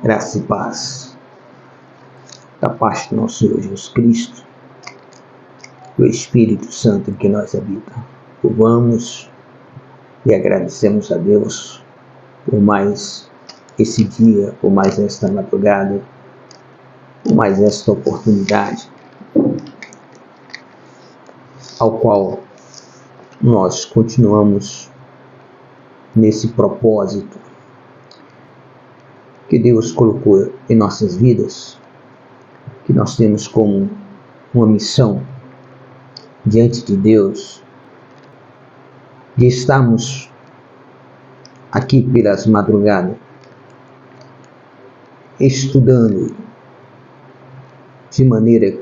Graça e paz da parte do nosso Senhor Jesus Cristo, do Espírito Santo em que nós habitamos. Louvamos e agradecemos a Deus por mais esse dia, por mais esta madrugada, por mais esta oportunidade, ao qual nós continuamos nesse propósito que Deus colocou em nossas vidas, que nós temos como uma missão diante de Deus, de estarmos aqui pelas madrugadas, estudando de maneira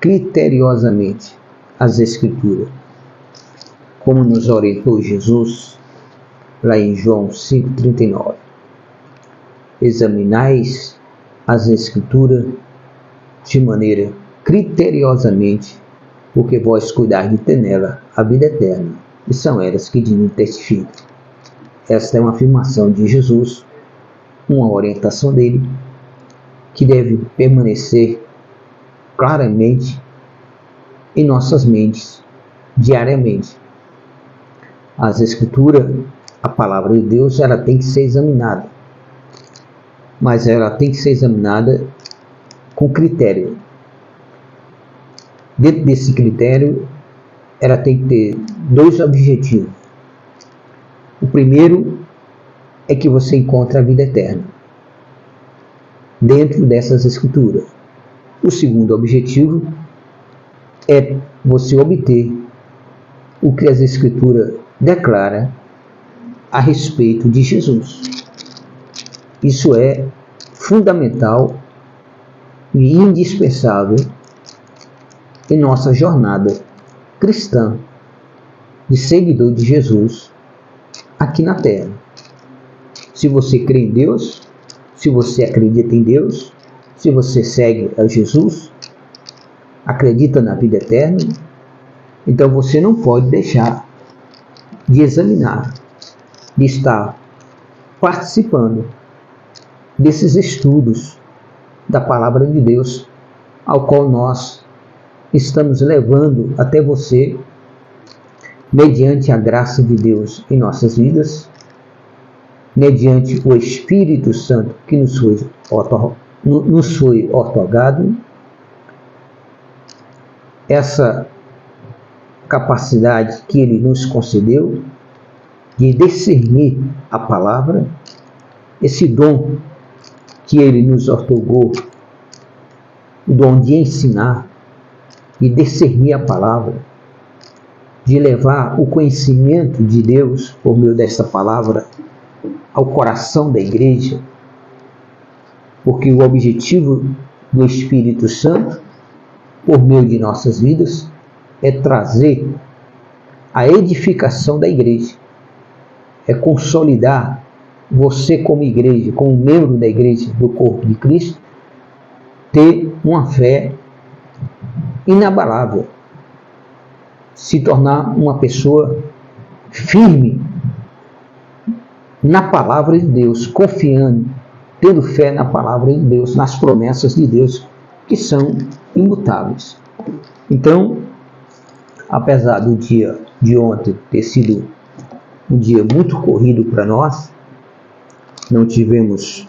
criteriosamente as Escrituras, como nos orientou Jesus lá em João 5,39. Examinais as Escrituras de maneira criteriosamente, porque vós cuidar de ter nela a vida eterna, e são elas que de mim testificam. Esta é uma afirmação de Jesus, uma orientação dele, que deve permanecer claramente em nossas mentes, diariamente. As Escrituras, a palavra de Deus, ela tem que ser examinada, mas ela tem que ser examinada com critério. Dentro desse critério, ela tem que ter dois objetivos. O primeiro é que você encontre a vida eterna dentro dessas Escrituras. O segundo objetivo é você obter o que as Escrituras declaram a respeito de Jesus. Isso é fundamental e indispensável em nossa jornada cristã de seguidor de Jesus aqui na Terra. Se você crê em Deus, se você acredita em Deus, se você segue a Jesus, acredita na vida eterna, então você não pode deixar de examinar, de estar participando desses estudos da Palavra de Deus, ao qual nós estamos levando até você, mediante a graça de Deus em nossas vidas, mediante o Espírito Santo que nos foi outorgado, essa capacidade que Ele nos concedeu de discernir a palavra, esse dom que Ele nos outorgou, o dom de ensinar, de discernir a palavra, de levar o conhecimento de Deus por meio desta palavra ao coração da igreja, porque o objetivo do Espírito Santo, por meio de nossas vidas, é trazer a edificação da igreja, é consolidar você como igreja, como membro da igreja do corpo de Cristo, ter uma fé inabalável, se tornar uma pessoa firme na palavra de Deus, confiando, tendo fé na palavra de Deus, nas promessas de Deus, que são imutáveis. Então, apesar do dia de ontem ter sido um dia muito corrido para nós, não tivemos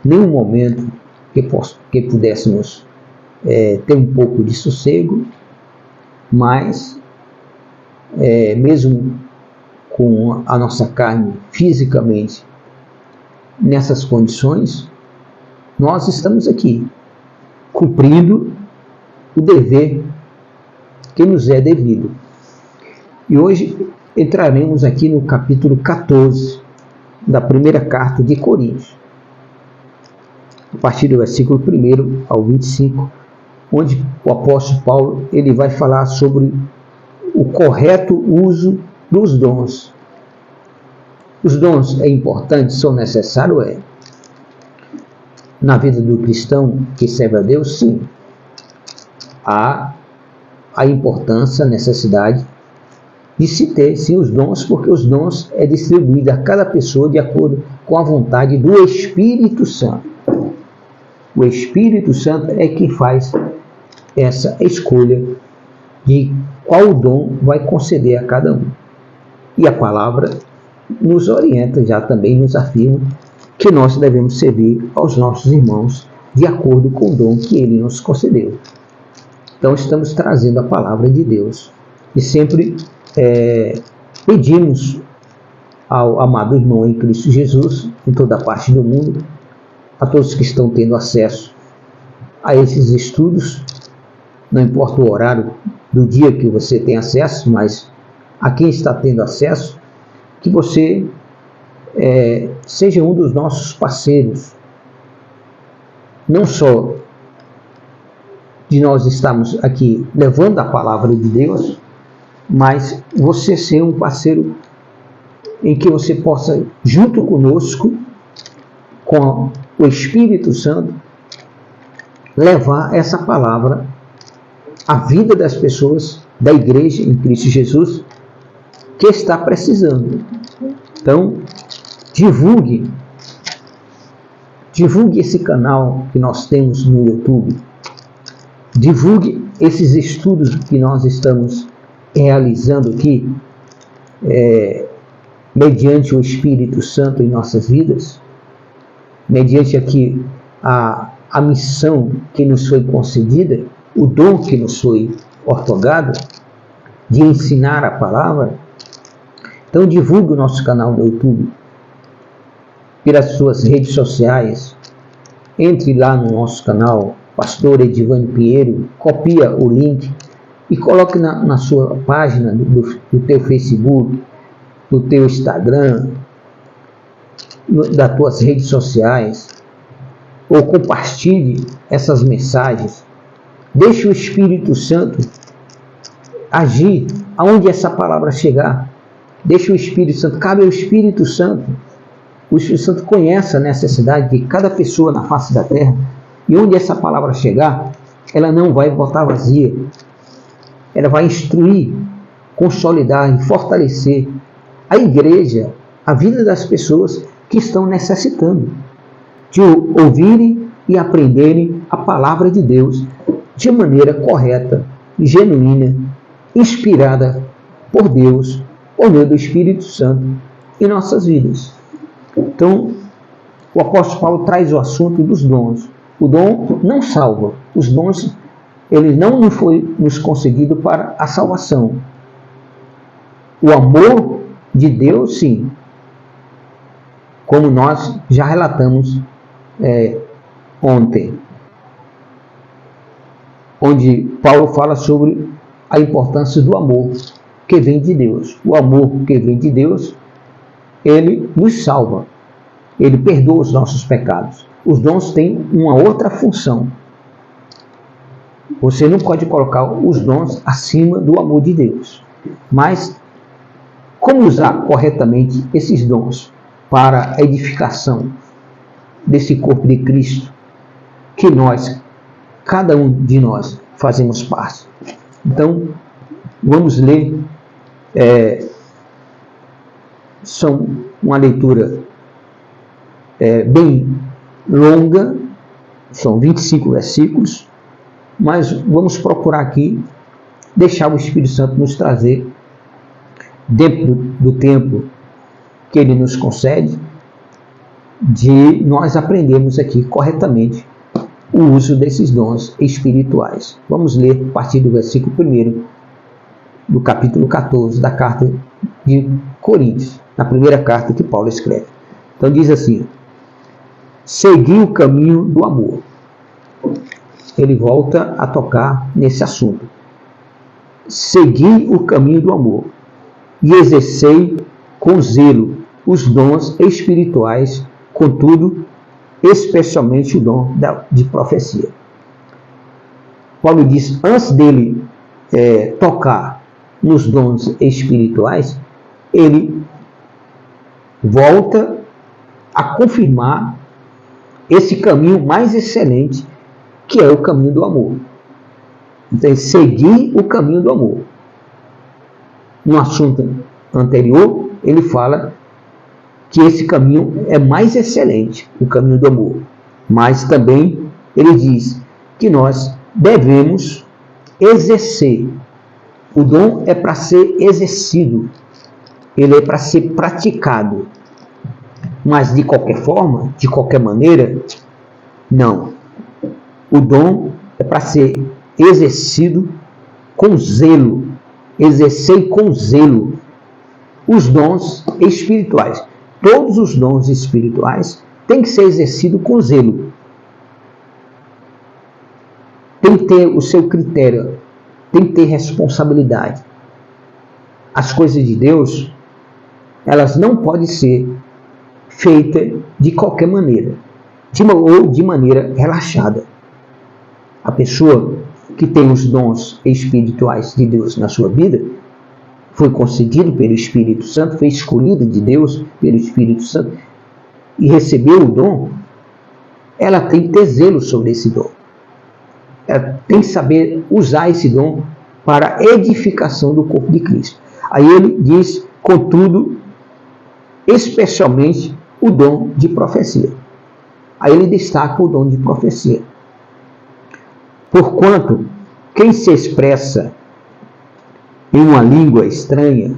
nenhum momento que pudéssemos ter um pouco de sossego, mas mesmo com a nossa carne fisicamente nessas condições, nós estamos aqui cumprindo o dever que nos é devido. E hoje entraremos aqui no capítulo 14 da primeira carta de Coríntios, a partir do versículo 1 ao 25, onde o apóstolo Paulo ele vai falar sobre o correto uso dos dons. Os dons é importante, são necessários, na vida do cristão que serve a Deus, sim. Há a importância, a necessidade de se ter sim os dons, porque os dons é distribuído a cada pessoa de acordo com a vontade do Espírito Santo. O Espírito Santo é que faz essa escolha de qual dom vai conceder a cada um. E a palavra nos orienta, já também nos afirma que nós devemos servir aos nossos irmãos de acordo com o dom que ele nos concedeu. Então estamos trazendo a palavra de Deus e sempre pedimos ao amado irmão em Cristo Jesus, em toda parte do mundo, a todos que estão tendo acesso a esses estudos, não importa o horário do dia que você tem acesso, mas a quem está tendo acesso, que você seja um dos nossos parceiros, não só de nós estarmos aqui levando a palavra de Deus, mas você ser um parceiro em que você possa, junto conosco, com o Espírito Santo, levar essa palavra à vida das pessoas da igreja em Cristo Jesus que está precisando. Então, divulgue esse canal que nós temos no YouTube, divulgue esses estudos que nós estamos realizando aqui, mediante o Espírito Santo em nossas vidas, mediante aqui a missão que nos foi concedida, o dom que nos foi outorgado, de ensinar a palavra. Então divulgue o nosso canal no YouTube, pelas suas redes sociais, entre lá no nosso canal, Pastor Edivânio Pinheiro, copia o link e coloque na sua página do teu Facebook, do teu Instagram, das tuas redes sociais, ou compartilhe essas mensagens. Deixe o Espírito Santo agir aonde essa palavra chegar. Deixe o Espírito Santo, cabe ao Espírito Santo. O Espírito Santo conhece a necessidade de cada pessoa na face da terra, e onde essa palavra chegar, ela não vai voltar vazia. Ela vai instruir, consolidar e fortalecer a igreja, a vida das pessoas que estão necessitando de ouvirem e aprenderem a palavra de Deus de maneira correta, genuína, inspirada por Deus, por meio do Espírito Santo em nossas vidas. Então, o apóstolo Paulo traz o assunto dos dons. O dom não salva. Os dons, eles não foi nos concedido para a salvação. O amor de Deus, sim. Como nós já relatamos ontem, onde Paulo fala sobre a importância do amor que vem de Deus. O amor que vem de Deus, ele nos salva. Ele perdoa os nossos pecados. Os dons têm uma outra função. Você não pode colocar os dons acima do amor de Deus. Mas, como usar corretamente esses dons para a edificação desse corpo de Cristo, que nós, cada um de nós, fazemos parte? Então, vamos ler, são uma leitura bem longa, são 25 versículos, mas vamos procurar aqui deixar o Espírito Santo nos trazer, dentro do tempo que ele nos concede, de nós aprendermos aqui corretamente o uso desses dons espirituais. Vamos ler a partir do versículo 1 do capítulo 14 da carta de Coríntios, na primeira carta que Paulo escreve. Então diz assim: segui o caminho do amor. Ele volta a tocar nesse assunto. Segui o caminho do amor e exercei com zelo os dons espirituais, contudo, especialmente o dom de profecia. Paulo diz, antes dele tocar nos dons espirituais, ele volta a confirmar esse caminho mais excelente, que é o caminho do amor. Então, seguir o caminho do amor. no assunto anterior, ele fala que esse caminho é mais excelente, o caminho do amor. Mas também ele diz que nós devemos exercer. O dom é para ser exercido, ele é para ser praticado. Mas de qualquer forma, de qualquer maneira, não. O dom é para ser exercido com zelo. Exercer com zelo os dons espirituais. Todos os dons espirituais têm que ser exercidos com zelo. Tem que ter o seu critério, tem que ter responsabilidade. As coisas de Deus, elas não podem ser feitas de qualquer maneira, ou de maneira relaxada. A pessoa que tem os dons espirituais de Deus na sua vida, foi concedido pelo Espírito Santo, foi escolhida de Deus pelo Espírito Santo e recebeu o dom, ela tem que ter zelo sobre esse dom. Ela tem que saber usar esse dom para a edificação do corpo de Cristo. Aí ele diz, contudo, especialmente o dom de profecia. Aí ele destaca o dom de profecia. Porquanto, quem se expressa em uma língua estranha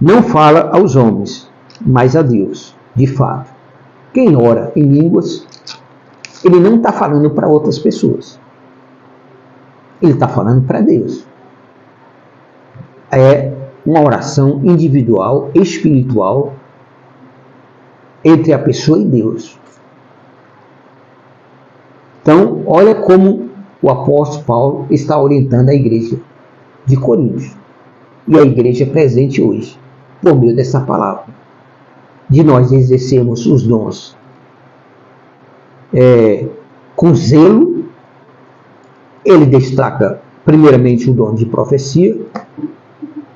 não fala aos homens, mas a Deus, de fato. Quem ora em línguas, ele não está falando para outras pessoas. Ele está falando para Deus. É uma oração individual, espiritual, entre a pessoa e Deus. Então, olha como o apóstolo Paulo está orientando a igreja de Corinto. E a igreja presente hoje, por meio dessa palavra. De nós exercermos os dons com zelo. Ele destaca primeiramente o dom de profecia,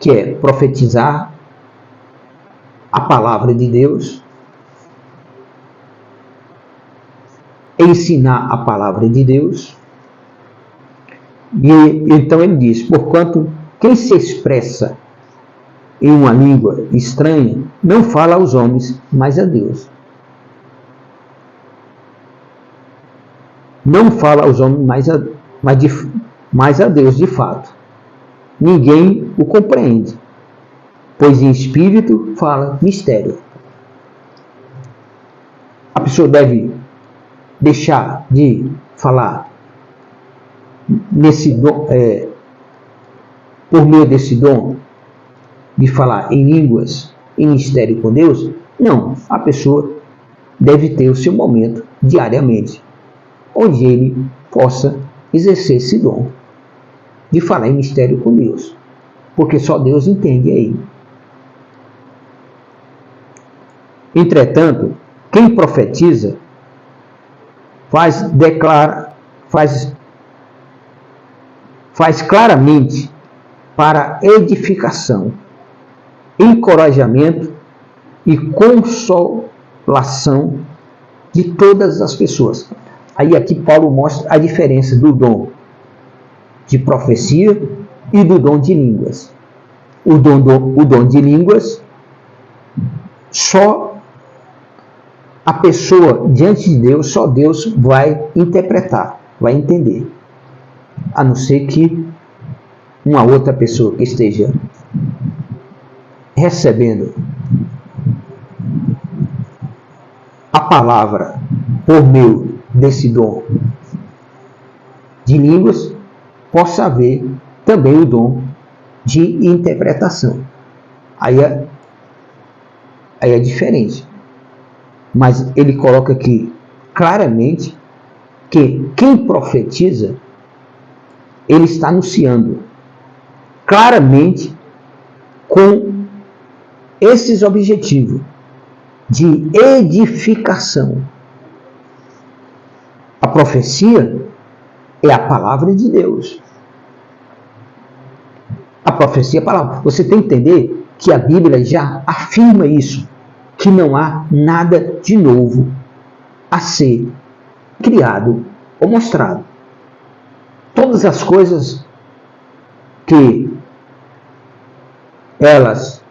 que é profetizar a palavra de Deus, ensinar a palavra de Deus. E então ele diz, porquanto quem se expressa em uma língua estranha não fala aos homens, mas a Deus. Não fala aos homens, mas a Deus, de fato. Ninguém o compreende, pois em espírito fala mistério. A pessoa deve deixar de falar nesse dom, por meio desse dom, de falar em línguas, em mistério com Deus? Não, a pessoa deve ter o seu momento diariamente, onde ele possa exercer esse dom de falar em mistério com Deus, porque só Deus entende aí. Entretanto, quem profetiza faz claramente para edificação, encorajamento e consolação de todas as pessoas. Aí aqui Paulo mostra a diferença do dom de profecia e do dom de línguas. O dom de línguas, só a pessoa diante de Deus, só Deus vai interpretar, vai entender. A não ser que uma outra pessoa que esteja recebendo a palavra por meio desse dom de línguas, possa haver também o dom de interpretação. Aí é diferente. Mas ele coloca aqui claramente que quem profetiza, ele está anunciando claramente com esses objetivos de edificação. A profecia é a palavra de Deus. A profecia é a palavra. Você tem que entender que a Bíblia já afirma isso, que não há nada de novo a ser criado ou mostrado. Todas as coisas que elas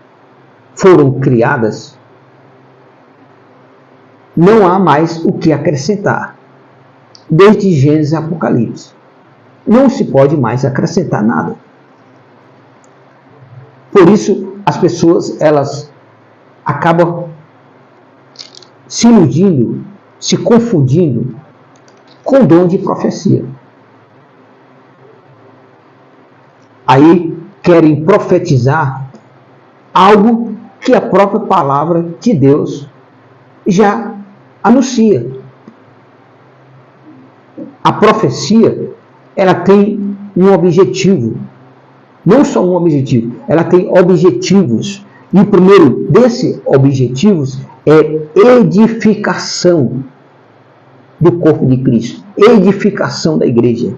foram criadas, não há mais o que acrescentar. Desde Gênesis a Apocalipse, não se pode mais acrescentar nada. Por isso, as pessoas, elas acabam se iludindo, se confundindo com o dom de profecia. Aí querem profetizar algo que a própria palavra de Deus já anuncia. A profecia, ela tem um objetivo. Não só um objetivo, ela tem objetivos. E o primeiro desses objetivos é edificação do corpo de Cristo, edificação da igreja,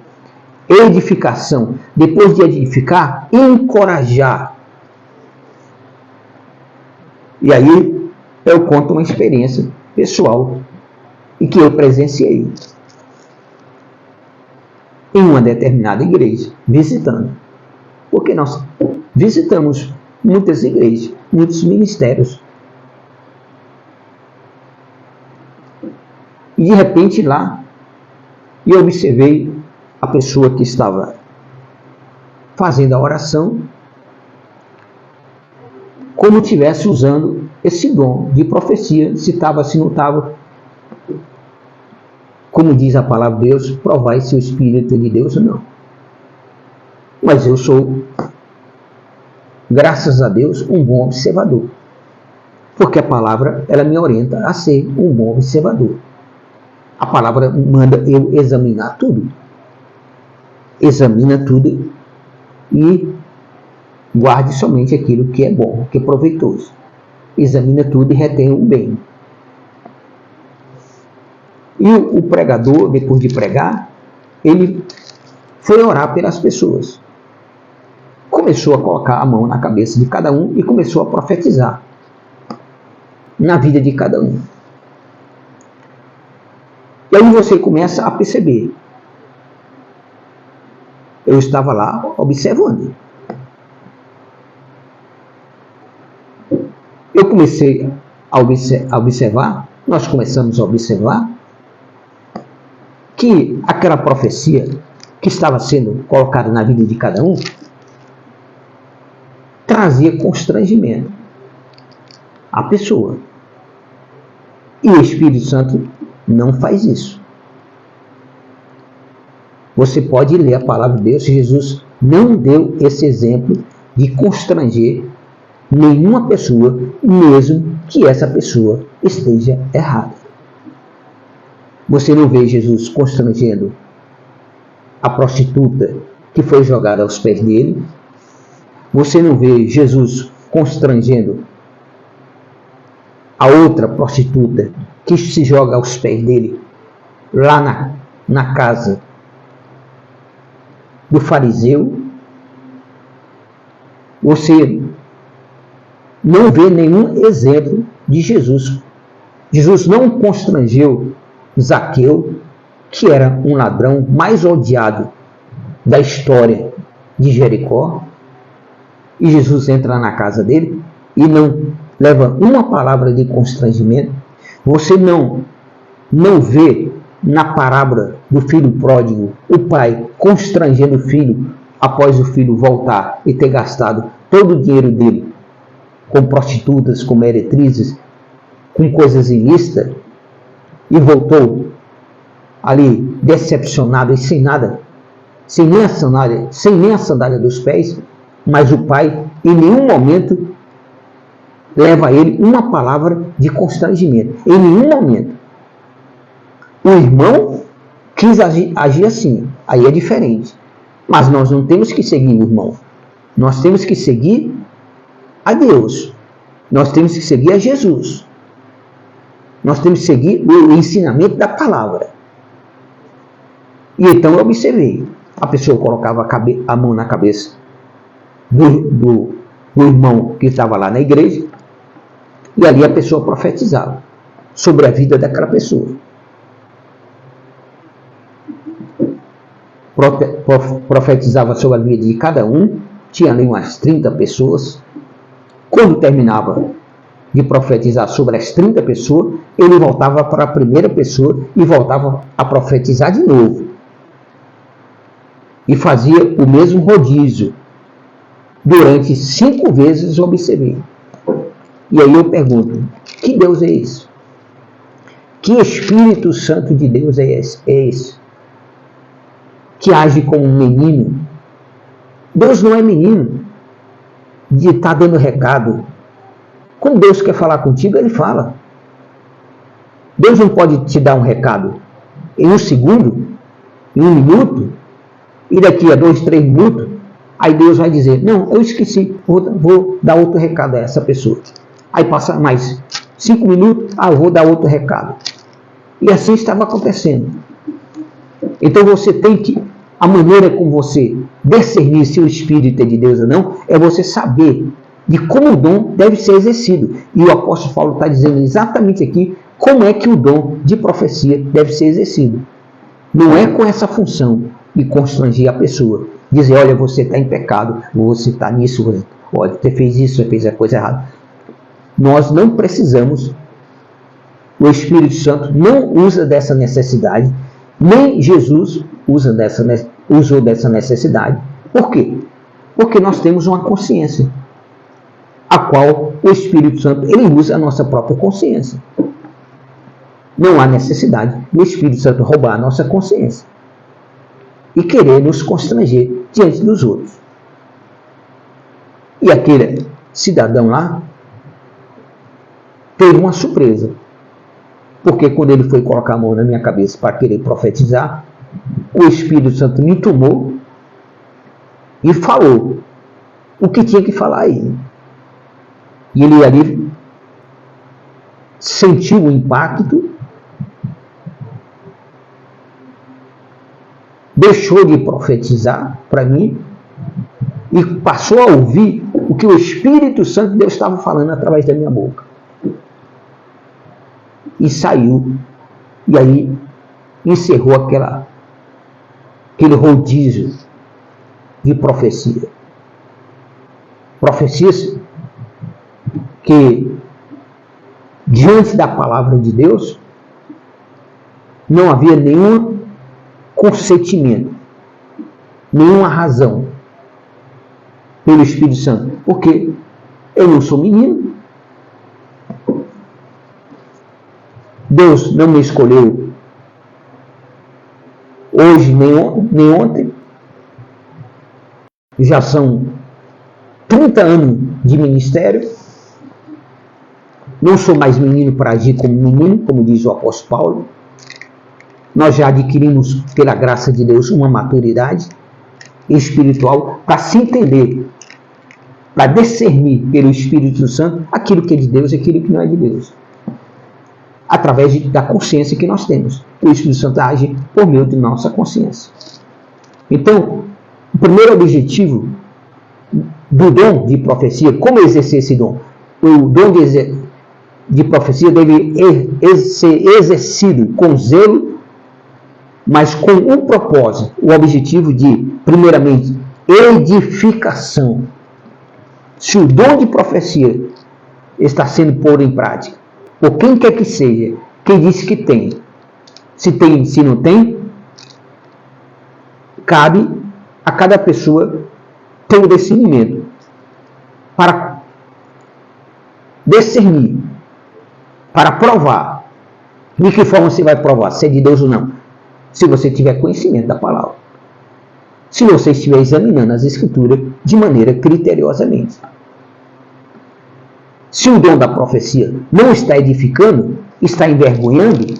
edificação. Depois de edificar, encorajar. E aí eu conto uma experiência pessoal e que eu presenciei em uma determinada igreja, visitando. Porque nós visitamos muitas igrejas, muitos ministérios. E de repente lá, eu observei a pessoa que estava fazendo a oração como estivesse usando esse dom de profecia, se estava, se não estava. Como diz a palavra de Deus, provai se o Espírito de Deus ou não. Mas eu sou, graças a Deus, um bom observador. Porque a palavra, ela me orienta a ser um bom observador. A palavra manda eu examinar tudo. Examina tudo e guarde somente aquilo que é bom, que é proveitoso. Examina tudo e retém o bem. E o pregador, depois de pregar, ele foi orar pelas pessoas. Começou a colocar a mão na cabeça de cada um e começou a profetizar na vida de cada um. E aí você começa a perceber. Eu estava lá observando. Eu comecei a observar, nós começamos a observar que aquela profecia que estava sendo colocada na vida de cada um trazia constrangimento à pessoa. E o Espírito Santo não faz isso. Você pode ler a palavra de Deus, Jesus não deu esse exemplo de constranger nenhuma pessoa, mesmo que essa pessoa esteja errada. Você não vê Jesus constrangendo a prostituta que foi jogada aos pés dele. Você não vê Jesus constrangendo a outra prostituta que se joga aos pés dele lá na casa do fariseu. Você não vê nenhum exemplo de Jesus. Jesus não constrangeu Zaqueu, que era um ladrão mais odiado da história de Jericó, e Jesus entra na casa dele e não leva uma palavra de constrangimento. Você não vê na parábola do filho pródigo o pai constrangendo o filho após o filho voltar e ter gastado todo o dinheiro dele com prostitutas, com meretrizes, com coisas ilícitas, e voltou ali decepcionado e sem nada, sem nem a sandália dos pés. Mas o pai em nenhum momento leva a ele uma palavra de constrangimento. Em nenhum momento. O irmão quis agir assim, aí é diferente. Mas nós não temos que seguir o irmão. Nós temos que seguir a Deus. Nós temos que seguir a Jesus. Nós temos que seguir o ensinamento da palavra. E então eu observei. A pessoa colocava a mão na cabeça do irmão que estava lá na igreja, e ali a pessoa profetizava sobre a vida daquela pessoa. Profetizava sobre a vida de cada um. Tinha ali umas 30 pessoas Quando terminava de profetizar sobre as 30 pessoas, ele voltava para a primeira pessoa e voltava a profetizar de novo. E fazia o mesmo rodízio. Durante 5 vezes observei. E aí eu pergunto, que Deus é esse? Que Espírito Santo de Deus é esse? Que age como um menino? Deus não é menino de estar dando recado. Quando Deus quer falar contigo, Ele fala. Deus não pode te dar um recado em 1 segundo, em 1 minuto, e daqui a 2, 3 minutos, aí Deus vai dizer, não, eu esqueci, vou dar outro recado a essa pessoa. Aí passa mais 5 minutos, eu vou dar outro recado. E assim estava acontecendo. Então você tem que, a maneira como você discernir se o Espírito é de Deus ou não, é você saber de como o dom deve ser exercido. E o apóstolo Paulo está dizendo exatamente aqui como é que o dom de profecia deve ser exercido. Não é com essa função de constranger a pessoa. Dizer, olha, você está em pecado, você está nisso, olha, você fez isso, você fez a coisa errada. Nós não precisamos, o Espírito Santo não usa dessa necessidade, nem Jesus usou dessa necessidade. Por quê? Porque nós temos uma consciência, a qual o Espírito Santo ele usa a nossa própria consciência. Não há necessidade do Espírito Santo roubar a nossa consciência e querer nos constranger diante dos outros. E aquele cidadão lá teve uma surpresa, porque quando ele foi colocar a mão na minha cabeça para querer profetizar, o Espírito Santo me tomou e falou o que tinha que falar aí. E ele ali sentiu o impacto, deixou de profetizar para mim e passou a ouvir o que o Espírito Santo de Deus estava falando através da minha boca. E saiu, e aí encerrou aquele rodízio de profecia. Profecias que, diante da palavra de Deus, não havia nenhum consentimento, nenhuma razão pelo Espírito Santo, porque eu não sou menino, Deus não me escolheu hoje nem ontem, já são 30 anos de ministério, não sou mais menino para agir como menino, como diz o apóstolo Paulo. Nós já adquirimos, pela graça de Deus, uma maturidade espiritual para se entender, para discernir pelo Espírito Santo aquilo que é de Deus e aquilo que não é de Deus. Através da consciência que nós temos. O Espírito Santo age por meio de nossa consciência. Então, o primeiro objetivo do dom de profecia, como exercer esse dom? O dom de profecia deve ser exercido com zelo, mas com um propósito, o objetivo de, primeiramente, edificação. Se o dom de profecia está sendo posto em prática, por quem quer que seja, quem disse que tem, se não tem, cabe a cada pessoa ter o discernimento para discernir, para provar. De que forma você vai provar se é de Deus ou não? Se você tiver conhecimento da palavra. Se você estiver examinando as Escrituras de maneira criteriosamente. Se o dom da profecia não está edificando, está envergonhando,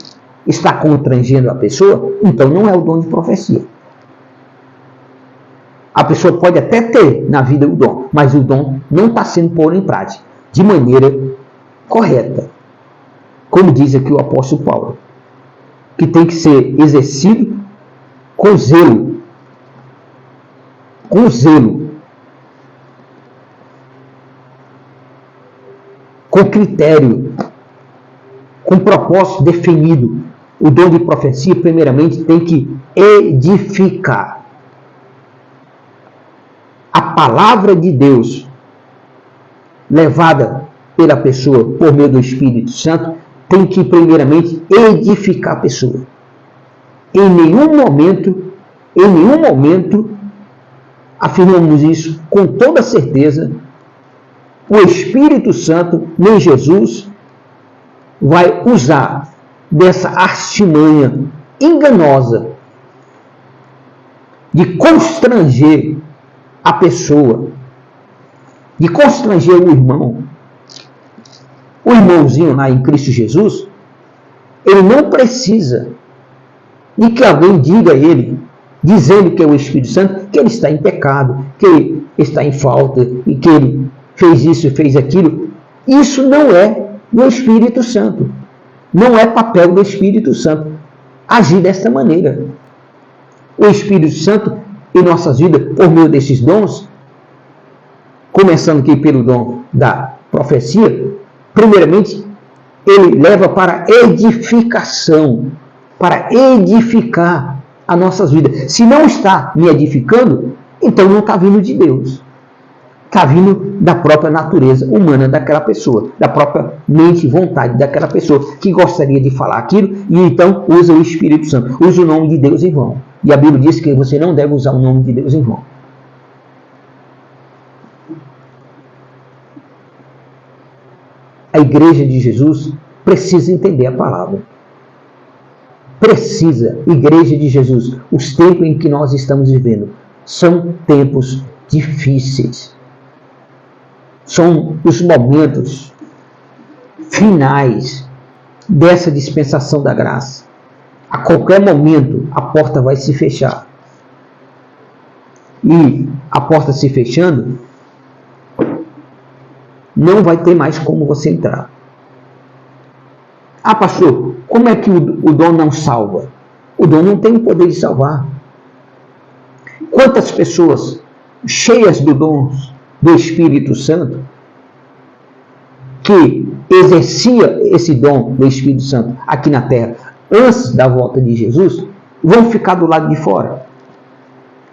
está constrangendo a pessoa, então não é o dom de profecia. A pessoa pode até ter na vida o dom, mas o dom não está sendo posto em prática de maneira correta. Como diz aqui o apóstolo Paulo, que tem que ser exercido com zelo. Com zelo. Com critério. Com propósito definido. O dom de profecia, primeiramente, tem que edificar. A palavra de Deus levada pela pessoa por meio do Espírito Santo, tem que primeiramente edificar a pessoa. Em nenhum momento, afirmamos isso com toda certeza, o Espírito Santo, nem Jesus, vai usar dessa artimanha enganosa de constranger a pessoa, de constranger o irmãozinho lá em Cristo Jesus. Ele não precisa de que alguém diga a ele, dizendo que é o Espírito Santo, que ele está em pecado, que ele está em falta e que ele fez isso e fez aquilo. Isso não é do Espírito Santo. Não é papel do Espírito Santo agir desta maneira. O Espírito Santo, em nossas vidas, por meio desses dons, começando aqui pelo dom da profecia, primeiramente, ele leva para edificação, para edificar as nossas vidas. Se não está me edificando, então não está vindo de Deus. Está vindo da própria natureza humana daquela pessoa, da própria mente e vontade daquela pessoa que gostaria de falar aquilo e então usa o Espírito Santo, usa o nome de Deus em vão. E a Bíblia diz que você não deve usar o nome de Deus em vão. A igreja de Jesus precisa entender a palavra. Precisa, igreja de Jesus, os tempos em que nós estamos vivendo são tempos difíceis. São os momentos finais dessa dispensação da graça. A qualquer momento a porta vai se fechar. E a porta se fechando, não vai ter mais como você entrar. Ah, pastor, como é que o dom não salva? O dom não tem o poder de salvar. Quantas pessoas cheias do dom do Espírito Santo, que exercia esse dom do Espírito Santo aqui na terra, antes da volta de Jesus, vão ficar do lado de fora?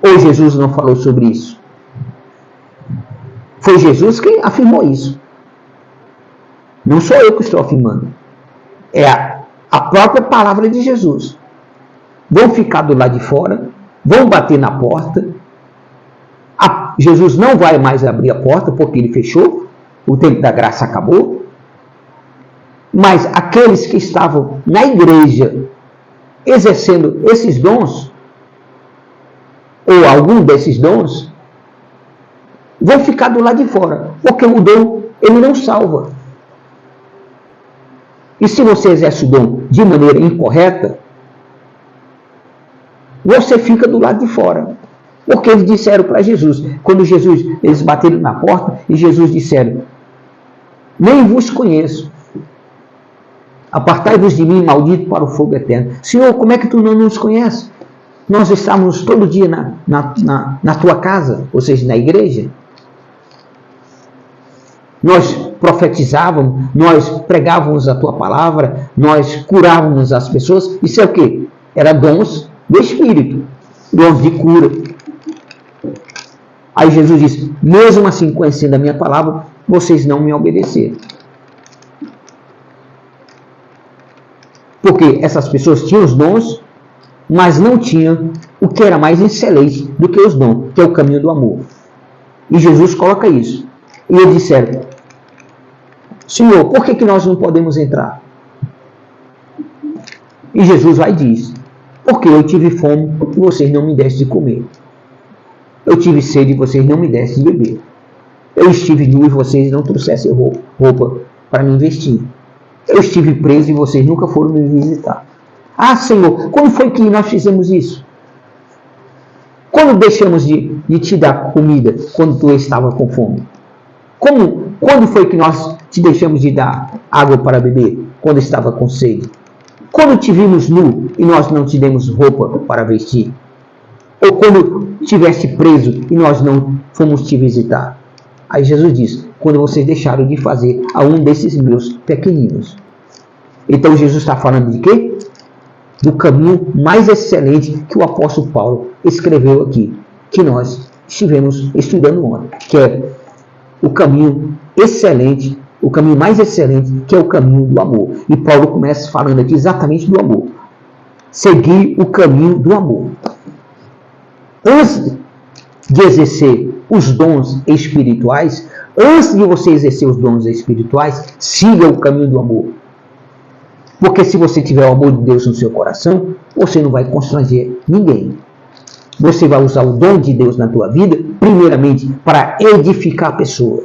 Ou Jesus não falou sobre isso? Foi Jesus quem afirmou isso. Não sou eu que estou afirmando. É a própria palavra de Jesus. Vão ficar do lado de fora, vão bater na porta. Jesus não vai mais abrir a porta porque ele fechou, o tempo da graça acabou. Mas aqueles que estavam na igreja exercendo esses dons, ou algum desses dons, vão ficar do lado de fora, porque o dom ele não salva. E se você exerce o dom de maneira incorreta, você fica do lado de fora. Porque eles disseram para Jesus, quando eles bateram na porta, e Jesus disseram, nem vos conheço. Apartai-vos de mim, maldito, para o fogo eterno. Senhor, como é que tu não nos conheces? Nós estávamos todo dia na tua casa, ou seja, na igreja. Nós profetizávamos, nós pregávamos a tua palavra, nós curávamos as pessoas. Isso é o quê? Era dons do Espírito, dons de cura. Aí Jesus disse, mesmo assim, conhecendo a minha palavra, vocês não me obedeceram. Porque essas pessoas tinham os dons, mas não tinham o que era mais excelente do que os dons, que é o caminho do amor. E Jesus coloca isso. E eles disseram, Senhor, por que nós não podemos entrar? E Jesus vai e diz, porque eu tive fome e vocês não me dessem de comer. Eu tive sede e vocês não me dessem de beber. Eu estive nu e vocês não trouxessem roupa para me vestir. Eu estive preso e vocês nunca foram me visitar. Ah, Senhor, quando foi que nós fizemos isso? Quando deixamos de te dar comida quando tu estava com fome? Quando foi que nós te deixamos de dar água para beber quando estava com sede? Quando te vimos nu e nós não te demos roupa para vestir? Ou quando estiveste preso e nós não fomos te visitar? Aí Jesus diz, quando vocês deixaram de fazer a um desses meus pequeninos. Então Jesus está falando de quê? Do caminho mais excelente que o apóstolo Paulo escreveu aqui, que nós estivemos estudando ontem, que é o caminho excelente, o caminho mais excelente, que é o caminho do amor. E Paulo começa falando aqui exatamente do amor. Seguir o caminho do amor. Antes de exercer os dons espirituais, antes de você exercer os dons espirituais, siga o caminho do amor. Porque se você tiver o amor de Deus no seu coração, você não vai constranger ninguém. Você vai usar o dom de Deus na tua vida, primeiramente, para edificar a pessoa.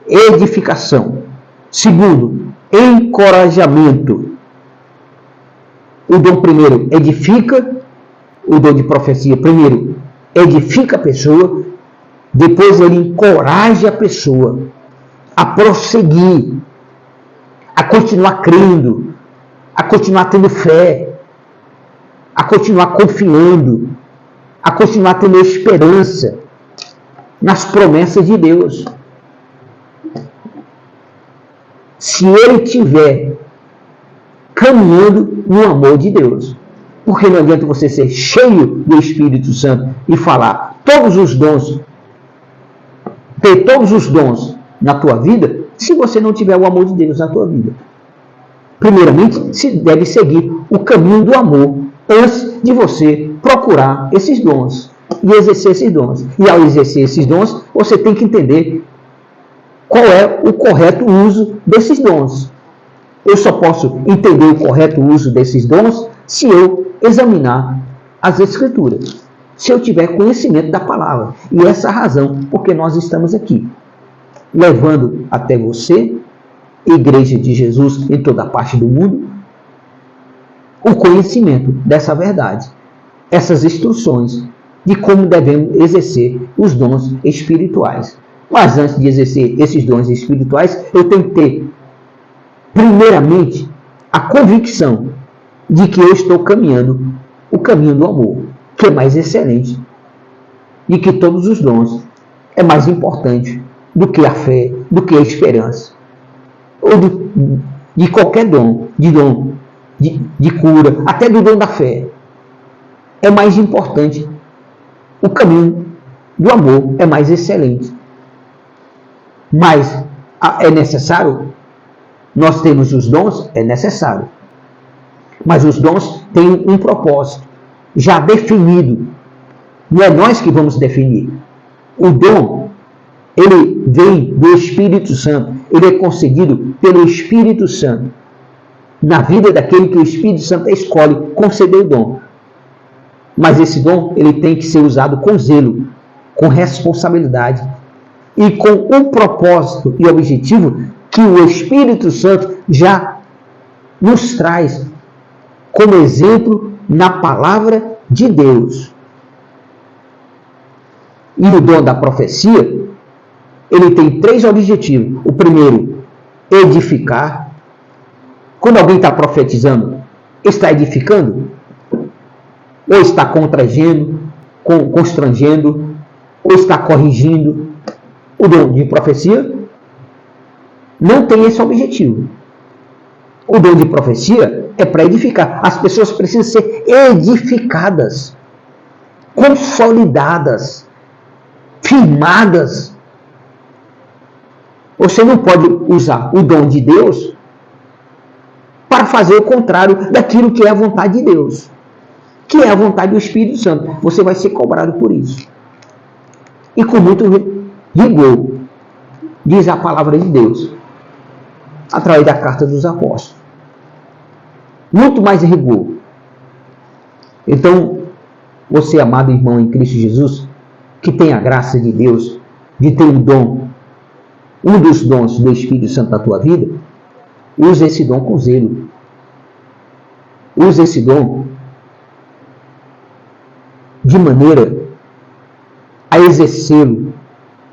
Edificação. Segundo, encorajamento. O dom primeiro edifica, o dom de profecia primeiro edifica a pessoa, depois ele encoraja a pessoa a prosseguir, a continuar crendo, a continuar tendo fé, a continuar confiando, a continuar tendo esperança nas promessas de Deus. Se ele estiver caminhando no amor de Deus. Porque não adianta você ser cheio do Espírito Santo e falar todos os dons, ter todos os dons na tua vida, se você não tiver o amor de Deus na tua vida. Primeiramente, se deve seguir o caminho do amor antes de você procurar esses dons e exercer esses dons. E ao exercer esses dons, você tem que entender qual é o correto uso desses dons. Eu só posso entender o correto uso desses dons se eu examinar as Escrituras. Se eu tiver conhecimento da palavra. E essa é a razão porque nós estamos aqui. Levando até você, Igreja de Jesus em toda parte do mundo, o conhecimento dessa verdade. Essas instruções de como devemos exercer os dons espirituais. Mas antes de exercer esses dons espirituais, eu tenho que ter primeiramente, a convicção de que eu estou caminhando o caminho do amor, que é mais excelente, e que todos os dons é mais importante do que a fé, do que a esperança, ou de qualquer dom, de cura, até do dom da fé. É mais importante, o caminho do amor é mais excelente. Mas é necessário nós temos os dons, é necessário. Mas os dons têm um propósito já definido. Não é nós que vamos definir. O dom, ele vem do Espírito Santo. Ele é concedido pelo Espírito Santo. Na vida daquele que o Espírito Santo escolhe conceder o dom. Mas esse dom, ele tem que ser usado com zelo, com responsabilidade e com um propósito e objetivo que o Espírito Santo já nos traz como exemplo na palavra de Deus. E o dom da profecia, ele tem 3 objetivos. O primeiro, edificar. Quando alguém está profetizando, está edificando? Ou está constrangendo, ou está corrigindo? O dom de profecia não tem esse objetivo. O dom de profecia é para edificar. As pessoas precisam ser edificadas, consolidadas, firmadas. Você não pode usar o dom de Deus para fazer o contrário daquilo que é a vontade de Deus, que é a vontade do Espírito Santo. Você vai ser cobrado por isso. E com muito rigor, diz a palavra de Deus, através da carta dos apóstolos. Muito mais rigor. Então, você, amado irmão em Cristo Jesus, que tem a graça de Deus, de ter um dom, um dos dons do Espírito Santo na tua vida, use esse dom com zelo. Use esse dom de maneira a exercê-lo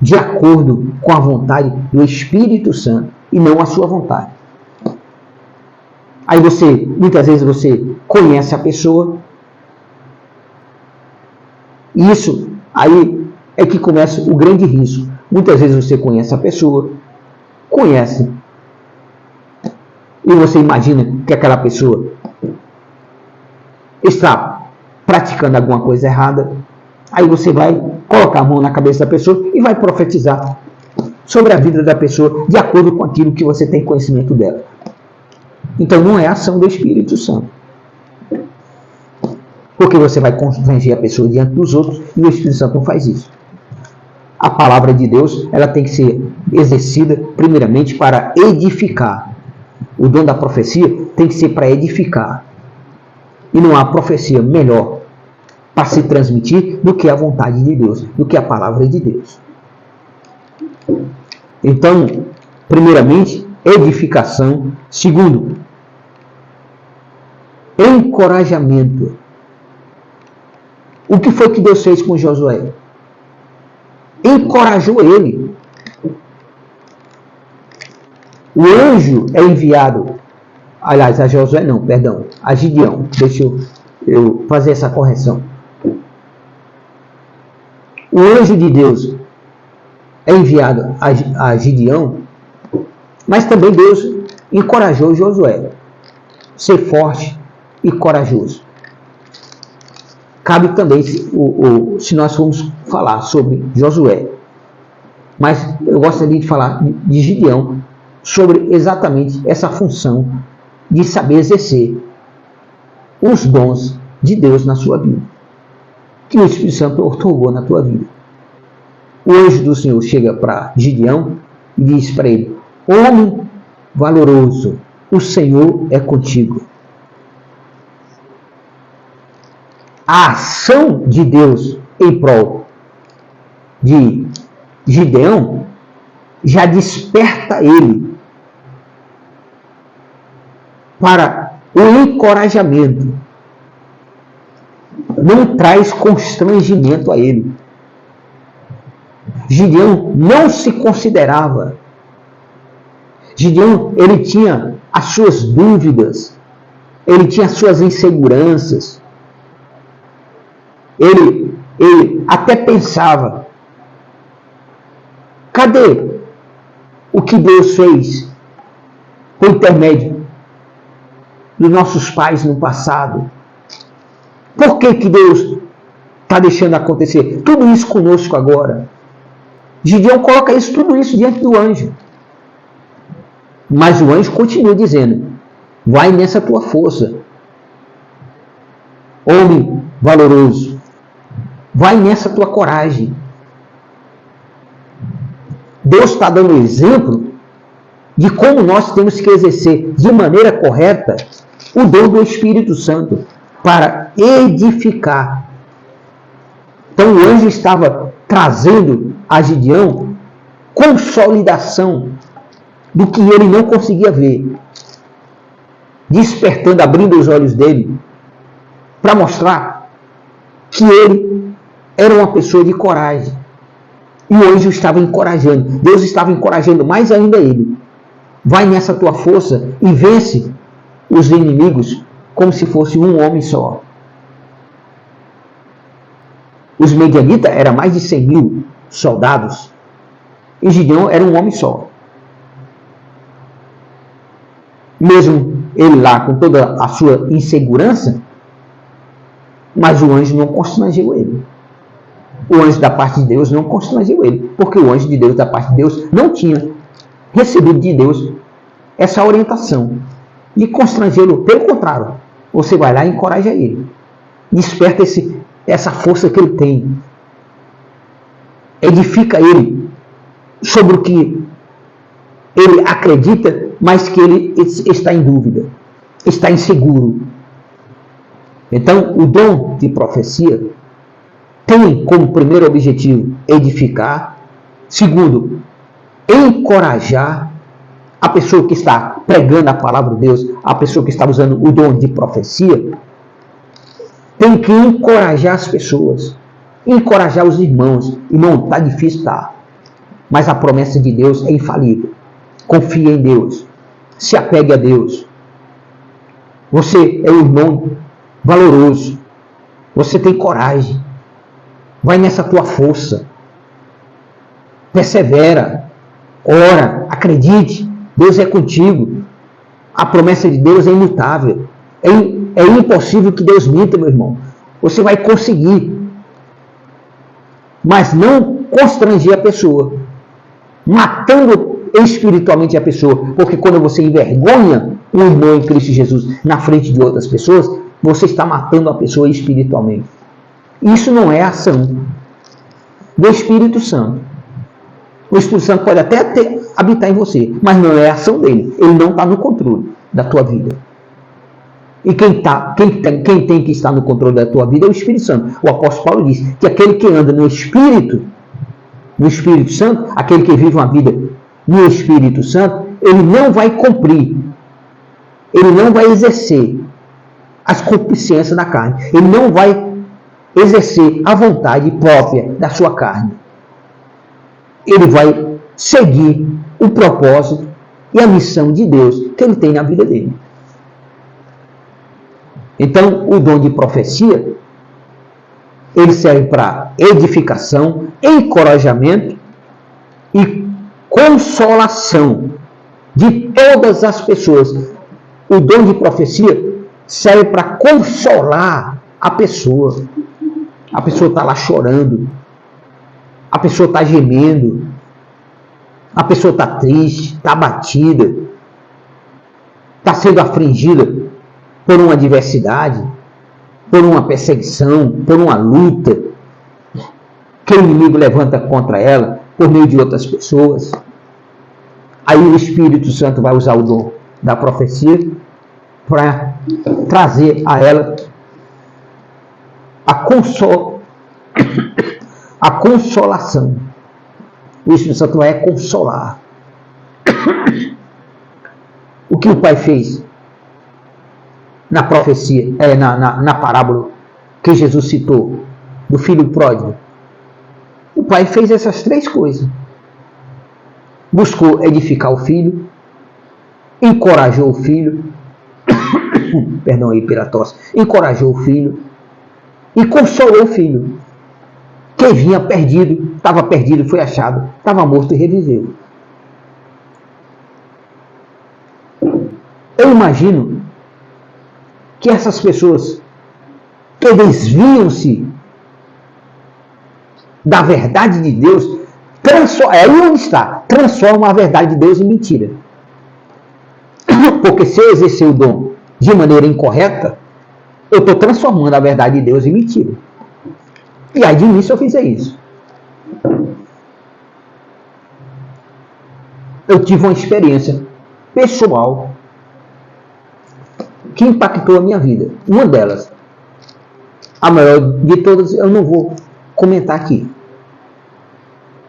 de acordo com a vontade do Espírito Santo e não a sua vontade. Aí muitas vezes você conhece a pessoa, e isso aí é que começa o grande risco. Muitas vezes você conhece a pessoa, e você imagina que aquela pessoa está praticando alguma coisa errada, aí você vai colocar a mão na cabeça da pessoa e vai profetizar sobre a vida da pessoa de acordo com aquilo que você tem conhecimento dela. Então não é a ação do Espírito Santo. Porque você vai constranger a pessoa diante dos outros e o Espírito Santo não faz isso. A palavra de Deus, ela tem que ser exercida primeiramente para edificar. O dom da profecia tem que ser para edificar. E não há profecia melhor para se transmitir do que a vontade de Deus, do que a palavra de Deus. Então, primeiramente, edificação. Segundo, encorajamento. O que foi que Deus fez com Josué? Encorajou ele. O anjo é enviado, aliás, a Josué não, perdão, a Gideão. Deixa eu fazer essa correção. O anjo de Deus é enviado a Gideão, mas também Deus encorajou Josué. Ser forte e corajoso. Cabe também, se nós formos falar sobre Josué, mas eu gostaria de falar de Gideão, sobre exatamente essa função de saber exercer os dons de Deus na sua vida, que o Espírito Santo otorgou na tua vida. O anjo do Senhor chega para Gideão e diz para ele: homem valoroso, o Senhor é contigo. A ação de Deus em prol de Gideão já desperta ele para o encorajamento. Não traz constrangimento a ele. Gideão não se considerava. Gideão, ele tinha as suas dúvidas, ele tinha as suas inseguranças. Ele até pensava: cadê o que Deus fez por intermédio dos nossos pais no passado? Por que Deus está deixando acontecer tudo isso conosco agora? Gideão coloca tudo isso diante do anjo. Mas o anjo continua dizendo: vai nessa tua força, homem valoroso. Vai nessa tua coragem. Deus está dando exemplo de como nós temos que exercer de maneira correta o dom do Espírito Santo para edificar. Então o anjo estava trazendo a Gideão consolidação do que ele não conseguia ver, despertando, abrindo os olhos dele para mostrar que ele era uma pessoa de coragem. E o anjo estava encorajando. Deus estava encorajando mais ainda ele. Vai nessa tua força e vence os inimigos como se fosse um homem só. Os medianitas eram mais de 100.000 soldados. E Gideão era um homem só. Mesmo ele lá com toda a sua insegurança, mas o anjo não constrangeu ele. O anjo da parte de Deus não constrangeu ele, porque o anjo de Deus da parte de Deus não tinha recebido de Deus essa orientação de constrangê-lo. Pelo contrário, você vai lá e encoraja ele. Desperta essa força que ele tem. Edifica ele sobre o que ele acredita, mas que ele está em dúvida, está inseguro. Então, o dom de profecia tem como primeiro objetivo edificar. Segundo, encorajar a pessoa que está pregando a palavra de Deus, a pessoa que está usando o dom de profecia. Tem que encorajar as pessoas, encorajar os irmãos. Irmão, está difícil, tá? Mas a promessa de Deus é infalível. Confia em Deus, se apegue a Deus. Você é um irmão valoroso, você tem coragem. Vai nessa tua força. Persevera. Ora. Acredite. Deus é contigo. A promessa de Deus é imutável. É impossível que Deus minta, meu irmão. Você vai conseguir. mas não constranger a pessoa, matando espiritualmente a pessoa, porque quando você envergonha um irmão em Cristo Jesus na frente de outras pessoas, você está matando a pessoa espiritualmente. Isso não é ação do Espírito Santo. O Espírito Santo pode até habitar em você, mas não é a ação dele. Ele não está no controle da tua vida. E quem tem que estar no controle da tua vida é o Espírito Santo. O apóstolo Paulo diz que aquele que anda no Espírito Santo, aquele que vive uma vida no Espírito Santo, ele não vai cumprir, ele não vai exercer as concupiscências da carne, ele não vai exercer a vontade própria da sua carne. Ele vai seguir o propósito e a missão de Deus que ele tem na vida dele. Então, o dom de profecia, ele serve para edificação, encorajamento e consolação de todas as pessoas. O dom de profecia serve para consolar a pessoa. A pessoa está lá chorando, a pessoa está gemendo, a pessoa está triste, está abatida, está sendo afligida por uma adversidade, por uma perseguição, por uma luta que o inimigo levanta contra ela por meio de outras pessoas. Aí o Espírito Santo vai usar o dom da profecia para trazer a ela a consolação. O Espírito Santo vai consolar. O que o Pai fez na profecia, na parábola que Jesus citou, do filho pródigo. O Pai fez essas três coisas. Buscou edificar o filho, encorajou o filho, perdão aí pela tosse, encorajou o filho e consolou o filho, que vinha perdido, estava perdido, foi achado, estava morto e reviveu. Eu imagino que essas pessoas que desviam-se da verdade de Deus, aí onde está, transformam a verdade de Deus em mentira. Porque se eu exercer o dom de maneira incorreta, eu estou transformando a verdade de Deus em mentira. E aí de mim se eu fizer isso. Eu tive uma experiência pessoal que impactou a minha vida. Uma delas, a maior de todas, eu não vou comentar aqui.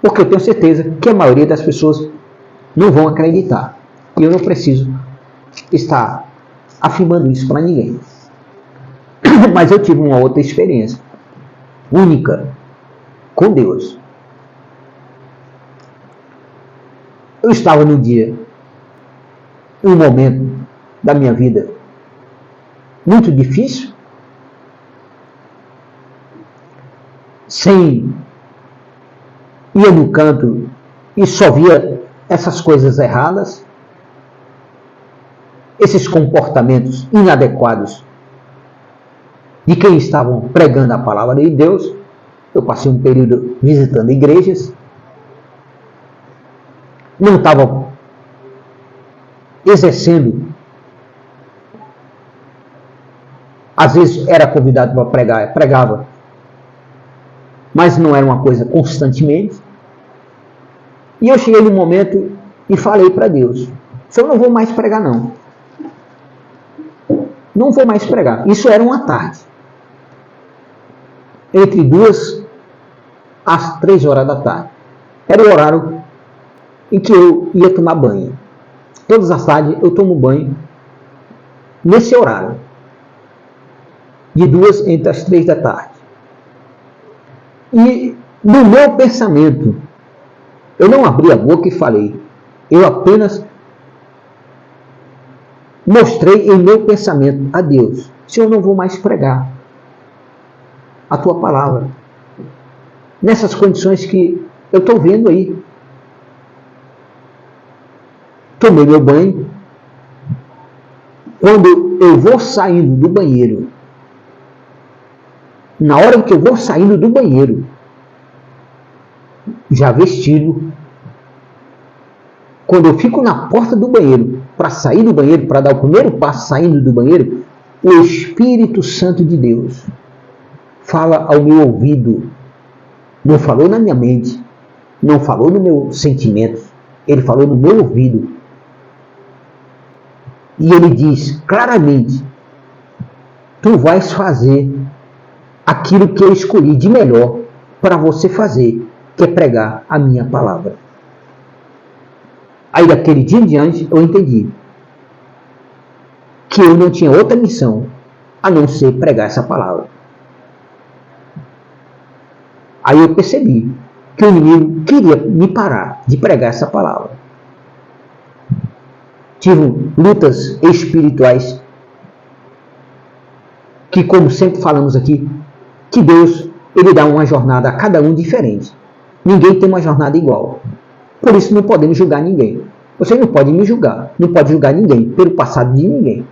Porque eu tenho certeza que a maioria das pessoas não vão acreditar. E eu não preciso estar afirmando isso para ninguém. Mas eu tive uma outra experiência única com Deus. Eu estava num dia, um momento da minha vida muito difícil, ia no canto e só via essas coisas erradas, esses comportamentos inadequados de quem estavam pregando a palavra de Deus. Eu passei um período visitando igrejas, não estava exercendo, às vezes era convidado para pregar, pregava, mas não era uma coisa constantemente. E eu cheguei num momento e falei para Deus: eu não vou mais pregar não. Não vou mais pregar. Isso era uma tarde. Entre 2 às 3 horas da tarde. Era o horário em que eu ia tomar banho. Todas as tardes eu tomo banho nesse horário. De 2 entre as 3 da tarde. E no meu pensamento, eu não abri a boca e falei. Eu apenas mostrei em meu pensamento a Deus: se eu não vou mais pregar a tua palavra, nessas condições que eu estou vendo aí. Tomei meu banho. Quando eu vou saindo do banheiro, na hora que eu vou saindo do banheiro, já vestido. Quando eu fico na porta do banheiro, para sair do banheiro, para dar o primeiro passo saindo do banheiro, o Espírito Santo de Deus fala ao meu ouvido. Não falou na minha mente, não falou no meu sentimento, ele falou no meu ouvido. E ele diz claramente: tu vais fazer aquilo que eu escolhi de melhor para você fazer, que é pregar a minha palavra. Aí daquele dia em diante eu entendi que eu não tinha outra missão a não ser pregar essa palavra. Aí eu percebi que o inimigo queria me parar de pregar essa palavra. Tive lutas espirituais que, como sempre falamos aqui, que Deus, ele dá uma jornada a cada um diferente. Ninguém tem uma jornada igual. Por isso não podemos julgar ninguém. Você não pode me julgar, não pode julgar ninguém pelo passado de ninguém.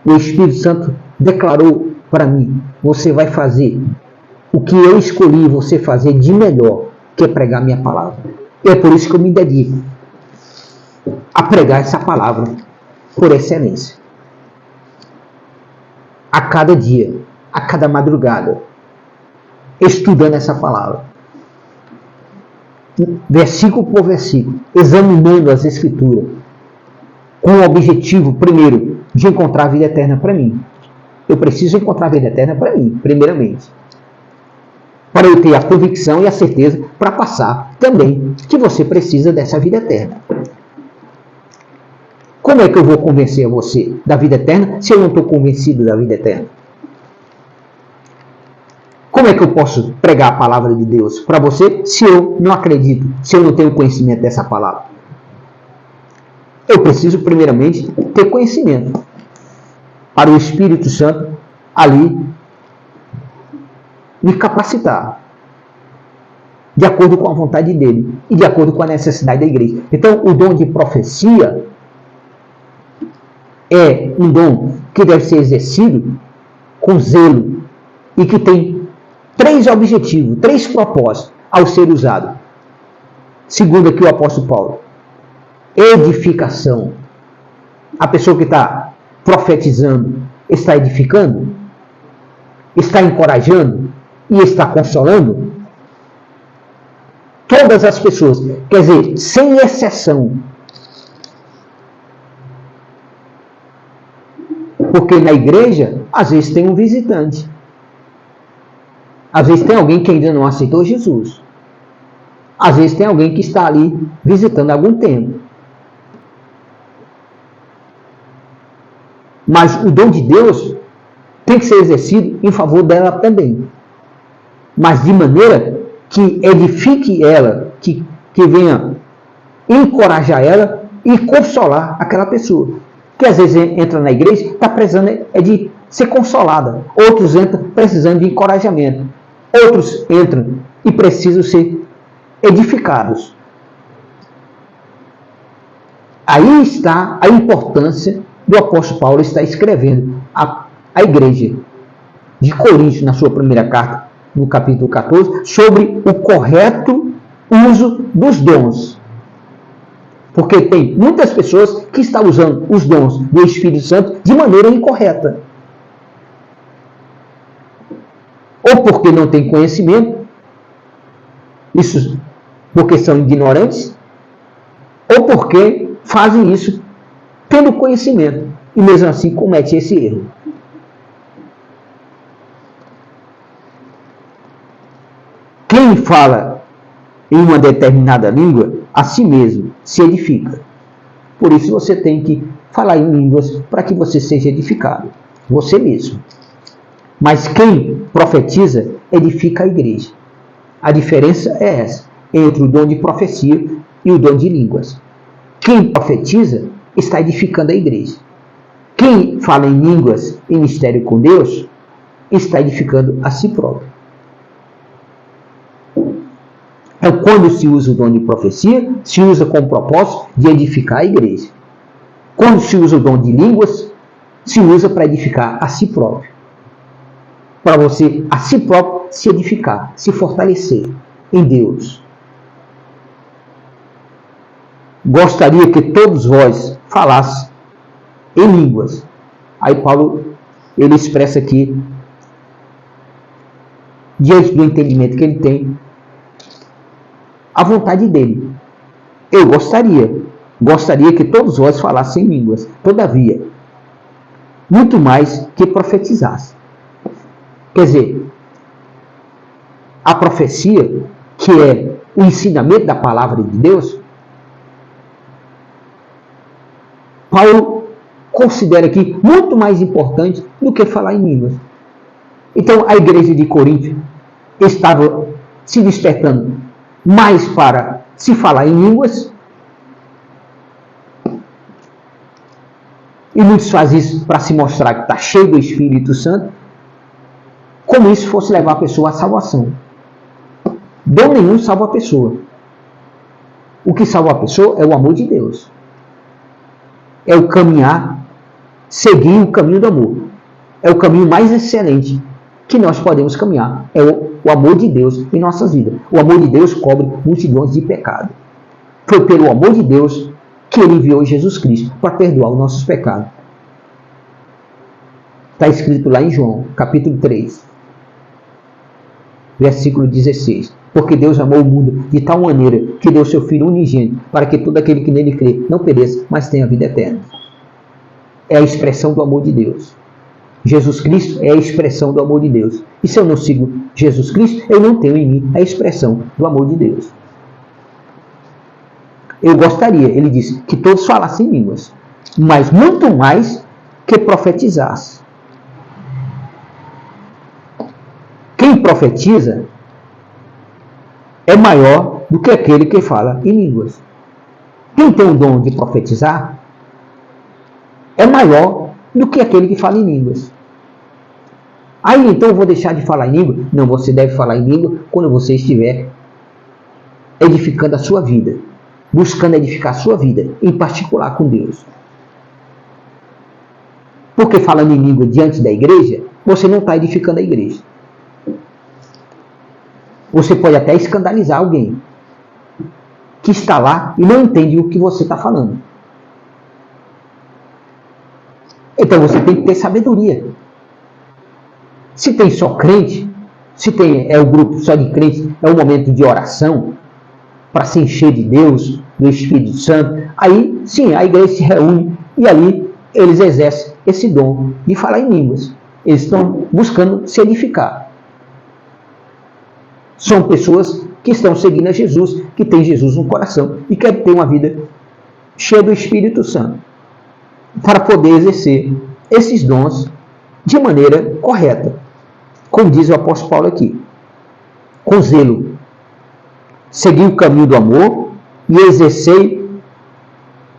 O Espírito Santo declarou para mim: você vai fazer o que eu escolhi você fazer de melhor, que é pregar minha palavra. E é por isso que eu me dedico a pregar essa palavra por excelência. A cada dia, a cada madrugada, estudando essa palavra. Versículo por versículo, examinando as Escrituras, com o objetivo, primeiro, de encontrar a vida eterna para mim. Eu preciso encontrar a vida eterna para mim, primeiramente. Para eu ter a convicção e a certeza para passar também que você precisa dessa vida eterna. Como é que eu vou convencer você da vida eterna se eu não estou convencido da vida eterna? Como é que eu posso pregar a palavra de Deus para você se eu não acredito, se eu não tenho conhecimento dessa palavra? Eu preciso, primeiramente, ter conhecimento para o Espírito Santo ali me capacitar de acordo com a vontade dele e de acordo com a necessidade da igreja. Então, o dom de profecia é um dom que deve ser exercido com zelo e que tem 3 objetivos, 3 propósitos ao ser usado. Segundo aqui o apóstolo Paulo: edificação. A pessoa que está profetizando está edificando, está encorajando e está consolando todas as pessoas, quer dizer, sem exceção. Porque na igreja, às vezes tem um visitante. Às vezes tem alguém que ainda não aceitou Jesus. Às vezes tem alguém que está ali visitando há algum tempo. Mas o dom de Deus tem que ser exercido em favor dela também. Mas de maneira que edifique ela, que venha encorajar ela e consolar aquela pessoa. Que às vezes entra na igreja, está precisando de ser consolada. Outros entram precisando de encorajamento. Outros entram e precisam ser edificados. Aí está a importância do apóstolo Paulo estar escrevendo a igreja de Corinto, na sua primeira carta, no capítulo 14, sobre o correto uso dos dons. Porque tem muitas pessoas que estão usando os dons do Espírito Santo de maneira incorreta. Ou porque não tem conhecimento, isso porque são ignorantes, ou porque fazem isso tendo conhecimento e mesmo assim comete esse erro. Quem fala em uma determinada língua, a si mesmo se edifica. Por isso você tem que falar em línguas para que você seja edificado, você mesmo. Mas quem profetiza, edifica a igreja. A diferença é essa, entre o dom de profecia e o dom de línguas. Quem profetiza está edificando a igreja. Quem fala em línguas em mistério com Deus, está edificando a si próprio. Então, quando se usa o dom de profecia, se usa com o propósito de edificar a igreja. Quando se usa o dom de línguas, se usa para edificar a si próprio. para você, a si próprio, se edificar, se fortalecer em Deus. Gostaria que todos vós falassem em línguas. Aí Paulo, ele expressa aqui, diante do entendimento que ele tem, a vontade dele. Eu gostaria que todos vós falassem em línguas. Todavia, muito mais que profetizassem. Quer dizer, a profecia, que é o ensinamento da palavra de Deus, Paulo considera aqui muito mais importante do que falar em línguas. Então, a igreja de Corinto estava se despertando mais para se falar em línguas, e muitos fazem isso para se mostrar que está cheio do Espírito Santo, como isso fosse levar a pessoa à salvação. Dom nenhum salva a pessoa. O que salva a pessoa é o amor de Deus. É o caminhar, seguir o caminho do amor. É o caminho mais excelente que nós podemos caminhar. É o amor de Deus em nossas vidas. O amor de Deus cobre multidões de pecado. Foi pelo amor de Deus que ele enviou Jesus Cristo para perdoar os nossos pecados. Está escrito lá em João, capítulo 3, versículo 16. Porque Deus amou o mundo de tal maneira que deu seu Filho unigênito, para que todo aquele que nele crê não pereça, mas tenha vida eterna. É a expressão do amor de Deus. Jesus Cristo é a expressão do amor de Deus. E se eu não sigo Jesus Cristo, eu não tenho em mim a expressão do amor de Deus. Eu gostaria, ele disse, que todos falassem línguas, mas muito mais que profetizassem. Quem profetiza é maior do que aquele que fala em línguas. Quem tem o dom de profetizar é maior do que aquele que fala em línguas. Aí então eu vou deixar de falar em língua? Não, você deve falar em língua quando você estiver edificando a sua vida, buscando edificar a sua vida, em particular com Deus. Porque falando em língua diante da igreja, você não está edificando a igreja. Você pode até escandalizar alguém que está lá e não entende o que você está falando. Então você tem que ter sabedoria. Se tem só crente, se é o grupo só de crentes, é um momento de oração para se encher de Deus, do Espírito Santo, aí sim, a igreja se reúne e ali eles exercem esse dom de falar em línguas. Eles estão buscando se edificar. São pessoas que estão seguindo a Jesus, que têm Jesus no coração e querem ter uma vida cheia do Espírito Santo para poder exercer esses dons de maneira correta. Como diz o apóstolo Paulo aqui, com zelo. Segui o caminho do amor e exercei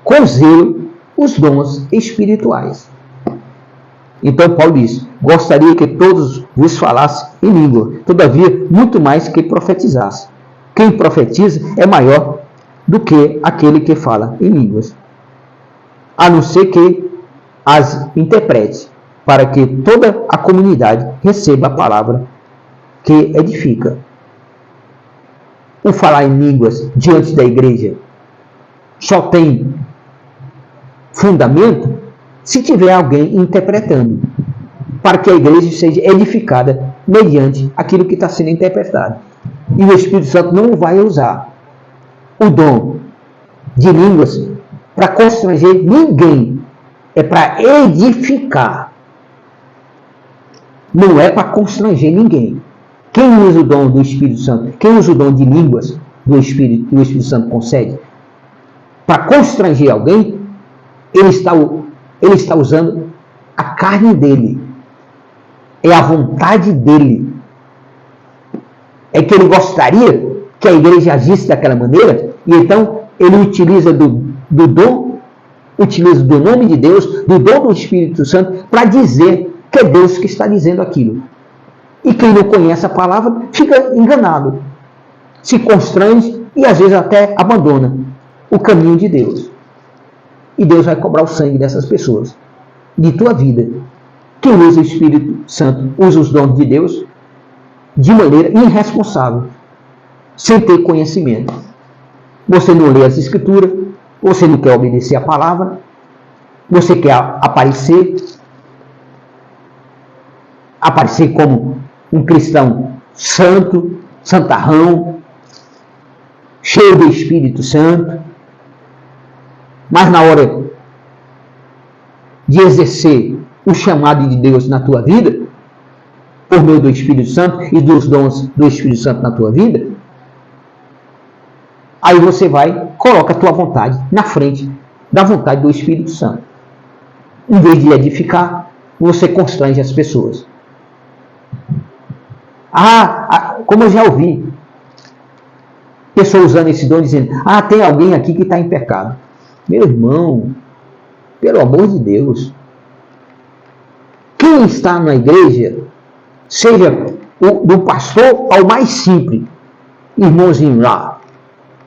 com zelo os dons espirituais. Então Paulo diz, gostaria que todos vos falassem em língua, todavia muito mais que profetizassem. Quem profetiza é maior do que aquele que fala em línguas, a não ser que as interprete, para que toda a comunidade receba a palavra que edifica. O falar em línguas diante da igreja só tem fundamento se tiver alguém interpretando, para que a igreja seja edificada mediante aquilo que está sendo interpretado. E o Espírito Santo não vai usar o dom de línguas para constranger ninguém. É para edificar. Não é para constranger ninguém. Quem usa o dom do Espírito Santo, quem usa o dom de línguas do Espírito, que o Espírito Santo concede, para constranger alguém, ele está usando a carne dele. É a vontade dele. É que ele gostaria que a igreja agisse daquela maneira, e então ele utiliza do dom, utiliza do nome de Deus, do dom do Espírito Santo, para dizer que é Deus que está dizendo aquilo. E quem não conhece a palavra fica enganado, se constrange e às vezes até abandona o caminho de Deus. E Deus vai cobrar o sangue dessas pessoas, de tua vida, quem usa o Espírito Santo usa os dons de Deus de maneira irresponsável, sem ter conhecimento. Você não lê as Escrituras, você não quer obedecer a palavra, você quer aparecer como um cristão santo, santarrão, cheio do Espírito Santo, mas na hora de exercer o chamado de Deus na tua vida, por meio do Espírito Santo e dos dons do Espírito Santo na tua vida, aí você coloca a tua vontade na frente da vontade do Espírito Santo. Em vez de edificar, você constrange as pessoas. Como eu já ouvi pessoas usando esse dom dizendo, tem alguém aqui que está em pecado. Meu irmão, pelo amor de Deus, quem está na igreja, seja do pastor ao mais simples, irmãozinho lá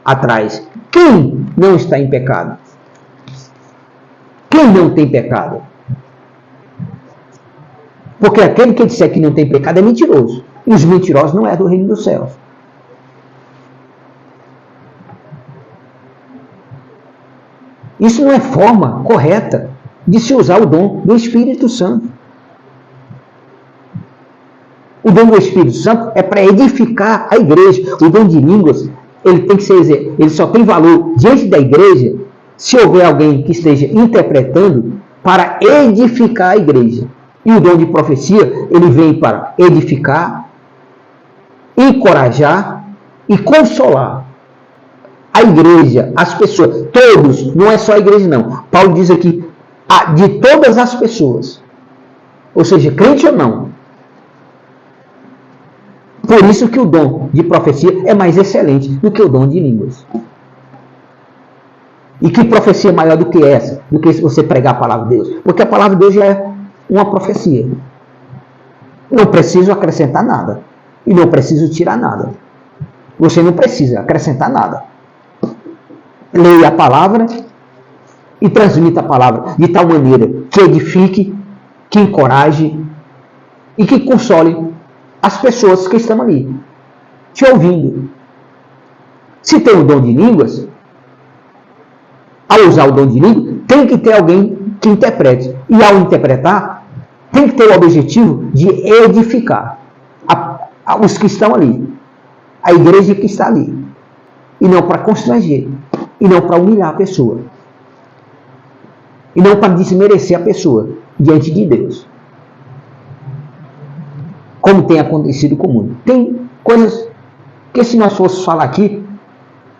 atrás, quem não está em pecado? Quem não tem pecado? Porque aquele que disser que não tem pecado é mentiroso. E os mentirosos não é do reino dos céus. Isso não é forma correta de se usar o dom do Espírito Santo. O dom do Espírito Santo é para edificar a igreja. O dom de línguas, ele só tem valor diante da igreja se houver alguém que esteja interpretando para edificar a igreja. E o dom de profecia, ele vem para edificar, encorajar e consolar a igreja, as pessoas, todos, não é só a igreja não. Paulo diz aqui, de todas as pessoas, ou seja, crente ou não. Por isso que o dom de profecia é mais excelente do que o dom de línguas. E que profecia maior do que essa? Do que se você pregar a palavra de Deus? Porque a palavra de Deus já é uma profecia. Não preciso acrescentar nada. E não preciso tirar nada. Você não precisa acrescentar nada. Leia a palavra e transmita a palavra de tal maneira que edifique, que encoraje e que console as pessoas que estão ali, te ouvindo. Se tem o dom de línguas, ao usar o dom de língua, tem que ter alguém que interprete. E ao interpretar, tem que ter o objetivo de edificar os que estão ali, a igreja que está ali. E não para constranger, e não para humilhar a pessoa, e não para desmerecer a pessoa diante de Deus. Como tem acontecido com o mundo. Tem coisas que, se nós fôssemos falar aqui,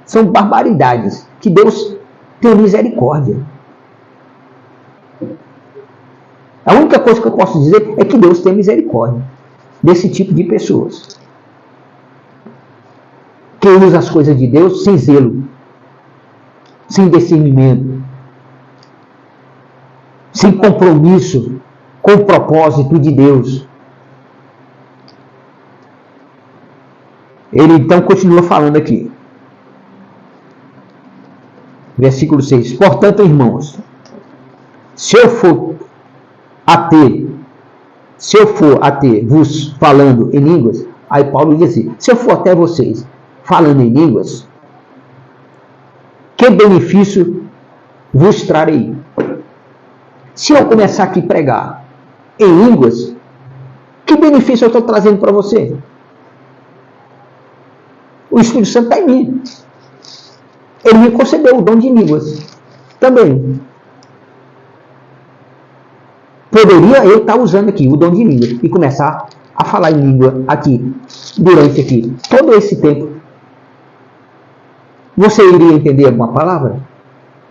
são barbaridades, que Deus tem misericórdia. A única coisa que eu posso dizer é que Deus tem misericórdia desse tipo de pessoas. Que usa as coisas de Deus sem zelo, sem discernimento, sem compromisso com o propósito de Deus. Ele então continua falando aqui. Versículo 6. Portanto, irmãos, se eu for a ter vos falando em línguas, aí Paulo diz assim, se eu for até vocês falando em línguas, que benefício vos trarei? Se eu começar aqui a pregar em línguas, que benefício eu estou trazendo para você? O Espírito Santo está em mim. Ele me concedeu o dom de línguas também. Poderia eu estar usando aqui o dom de língua e começar a falar em língua aqui, durante aqui, todo esse tempo. Você iria entender alguma palavra?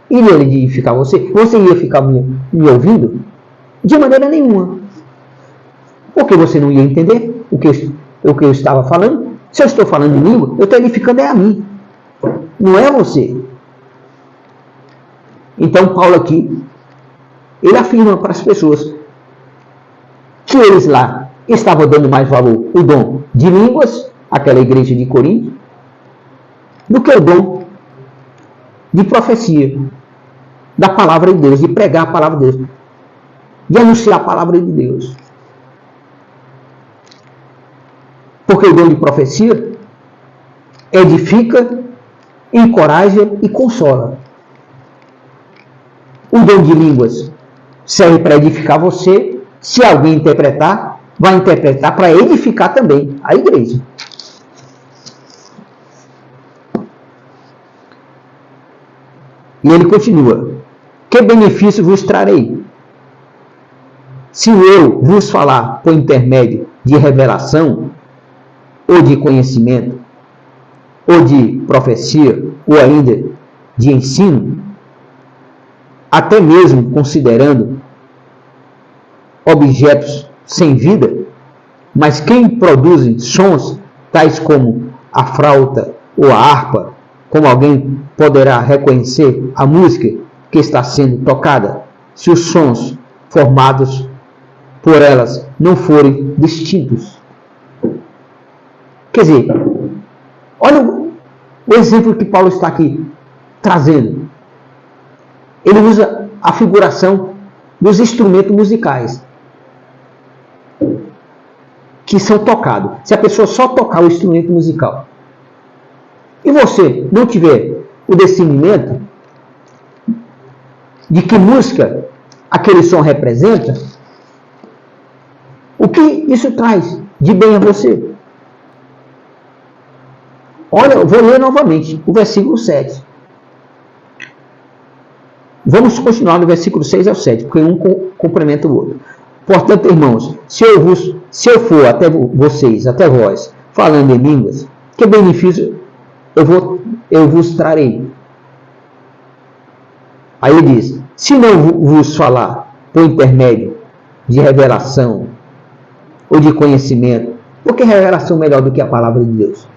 Iria edificar você? Você ia ficar me ouvindo? De maneira nenhuma. Porque você não ia entender o que eu estava falando. Se eu estou falando em língua, eu estou edificando a mim. Não é você. Então, Paulo aqui, ele afirma para as pessoas que eles lá estavam dando mais valor o dom de línguas, aquela igreja de Corinto, do que o dom de profecia, da palavra de Deus, de pregar a palavra de Deus. de anunciar a palavra de Deus. Porque o dom de profecia edifica, encoraja e consola. O dom de línguas serve para edificar você. Se alguém interpretar, vai interpretar para edificar também a igreja. E ele continua: que benefício vos trarei? Se eu vos falar por intermédio de revelação, ou de conhecimento, ou de profecia, ou ainda de ensino, até mesmo considerando objetos sem vida, mas quem produz sons tais como a flauta ou a harpa, como alguém poderá reconhecer a música que está sendo tocada, se os sons formados por elas não forem distintos? Quer dizer, olha o exemplo que Paulo está aqui trazendo. Ele usa a figuração dos instrumentos musicais que são tocados. Se a pessoa só tocar o instrumento musical e você não tiver o discernimento de que música aquele som representa, o que isso traz de bem a você? Olha, eu vou ler novamente o versículo 7. Vamos continuar no versículo 6 ao 7, porque um complementa o outro. Portanto, irmãos, se eu for até vocês, até vós, falando em línguas, que benefício eu vos trarei? Aí ele diz: se não vos falar por intermédio de revelação ou de conhecimento, porque revelação é melhor do que a palavra de Deus,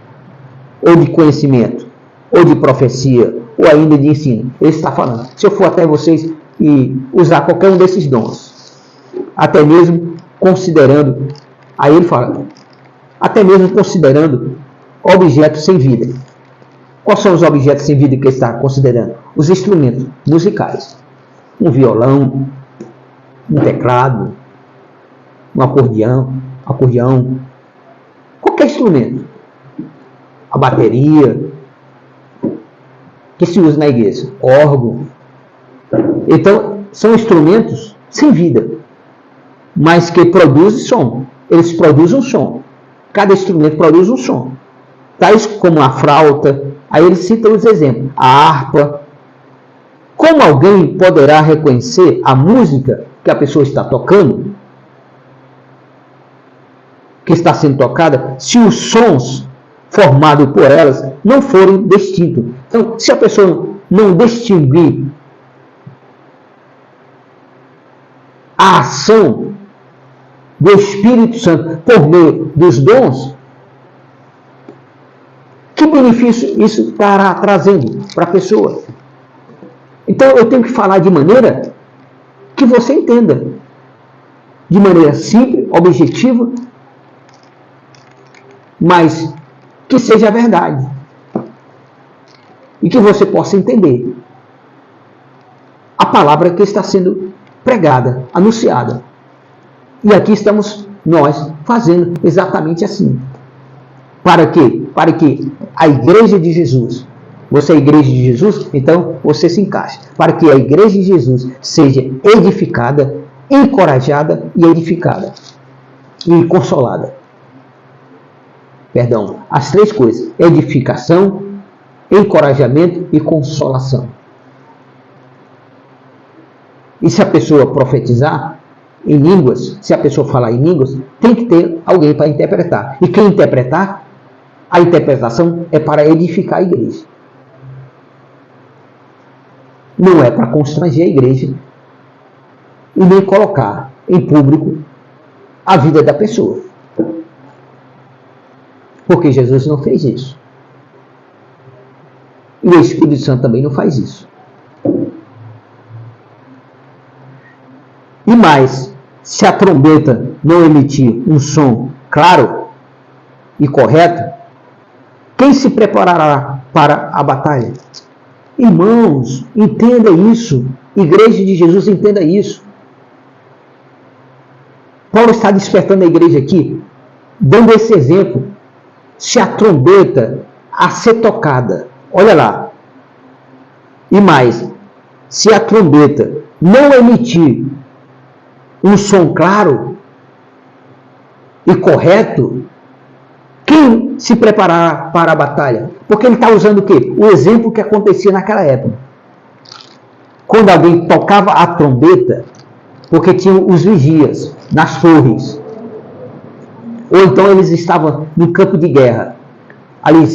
ou de conhecimento, ou de profecia, ou ainda de ensino. Ele está falando: se eu for até vocês e usar qualquer um desses dons, até mesmo considerando, aí ele fala, até mesmo considerando objetos sem vida. Quais são os objetos sem vida que ele está considerando? Os instrumentos musicais. Um violão, um teclado, um acordeão, qualquer instrumento. A bateria, que se usa na igreja, órgão. Então, são instrumentos sem vida, mas que produzem som. Eles produzem um som. Cada instrumento produz um som. Tais como a flauta, aí ele cita os exemplos, a harpa. Como alguém poderá reconhecer a música que a pessoa está tocando, que está sendo tocada, se os sons formados por elas não forem distintos? Então, se a pessoa não distinguir a ação do Espírito Santo por meio dos dons, que benefício isso estará trazendo para a pessoa? Então eu tenho que falar de maneira que você entenda, de maneira simples, objetiva, mas que seja verdade e que você possa entender a palavra que está sendo pregada, anunciada. E aqui estamos nós fazendo exatamente assim. Para quê? Para que a igreja de Jesus, você é a igreja de Jesus, então você se encaixa. Para que a igreja de Jesus seja edificada, encorajada e edificada. E consolada. Perdão, as três coisas: edificação, encorajamento e consolação. E se a pessoa profetizar em línguas, se a pessoa falar em línguas, tem que ter alguém para interpretar. E quem interpretar, a interpretação é para edificar a igreja. Não é para constranger a igreja e nem colocar em público a vida da pessoa. Porque Jesus não fez isso. E o Espírito Santo também não faz isso. E mais, se a trombeta não emitir um som claro e correto, quem se preparará para a batalha? Irmãos, entenda isso. Igreja de Jesus, entenda isso. Paulo está despertando a igreja aqui, dando esse exemplo. Se a trombeta a ser tocada, olha lá, e mais, se a trombeta não emitir um som claro e correto, quem se preparará para a batalha? Porque ele está usando o quê? O exemplo que acontecia naquela época. Quando alguém tocava a trombeta, porque tinham os vigias nas torres, ou então eles estavam no campo de guerra, ali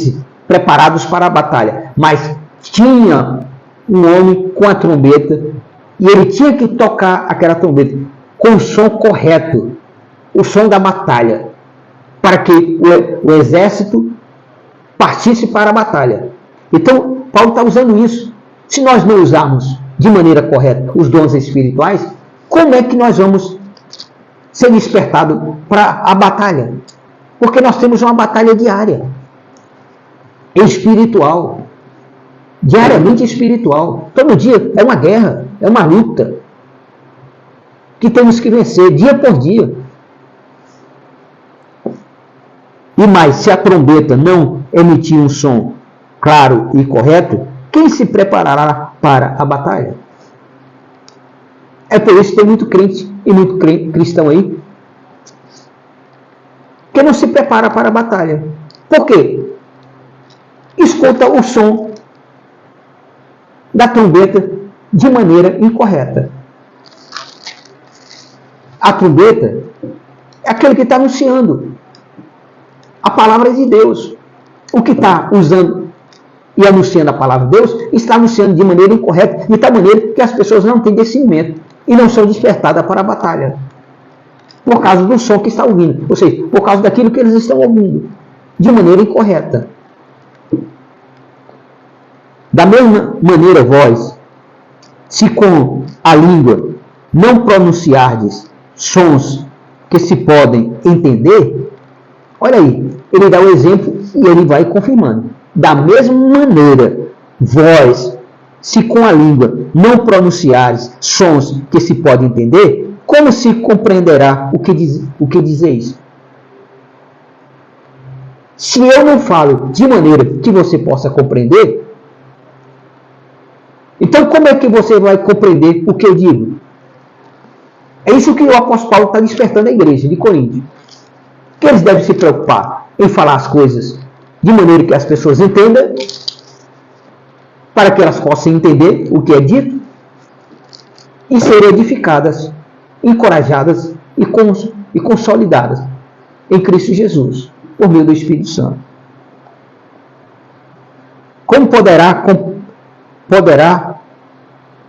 preparados para a batalha, mas tinha um homem com a trombeta e ele tinha que tocar aquela trombeta com o som correto, o som da batalha, para que o exército partisse para a batalha. Então, Paulo está usando isso. Se nós não usarmos de maneira correta os dons espirituais, como é que nós vamos ser despertados para a batalha? Porque nós temos uma batalha diária, espiritual, diariamente espiritual. Todo dia é uma guerra, é uma luta que temos que vencer dia por dia. E mais, se a trombeta não emitir um som claro e correto, quem se preparará para a batalha? É por isso que tem muito crente e muito cristão aí que não se prepara para a batalha. Por quê? Escuta o som da trombeta de maneira incorreta. A trombeta é aquele que está anunciando a palavra de Deus. O que está usando e anunciando a palavra de Deus está anunciando de maneira incorreta, de tal maneira que as pessoas não têm discernimento e não são despertadas para a batalha, por causa do som que está ouvindo, ou seja, por causa daquilo que eles estão ouvindo, de maneira incorreta. Da mesma maneira, vós, se com a língua não pronunciardes sons que se podem entender, olha aí, ele dá o exemplo e ele vai confirmando. Da mesma maneira, vós, se com a língua não pronunciares sons que se podem entender, como se compreenderá o que dizeis? Se eu não falo de maneira que você possa compreender, então como é que você vai compreender o que eu digo? É isso que o apóstolo Paulo está despertando a igreja de Corinto. Que eles devem se preocupar em falar as coisas de maneira que as pessoas entendam, para que elas possam entender o que é dito e serem edificadas, encorajadas e consolidadas em Cristo Jesus, por meio do Espírito Santo. Como poderá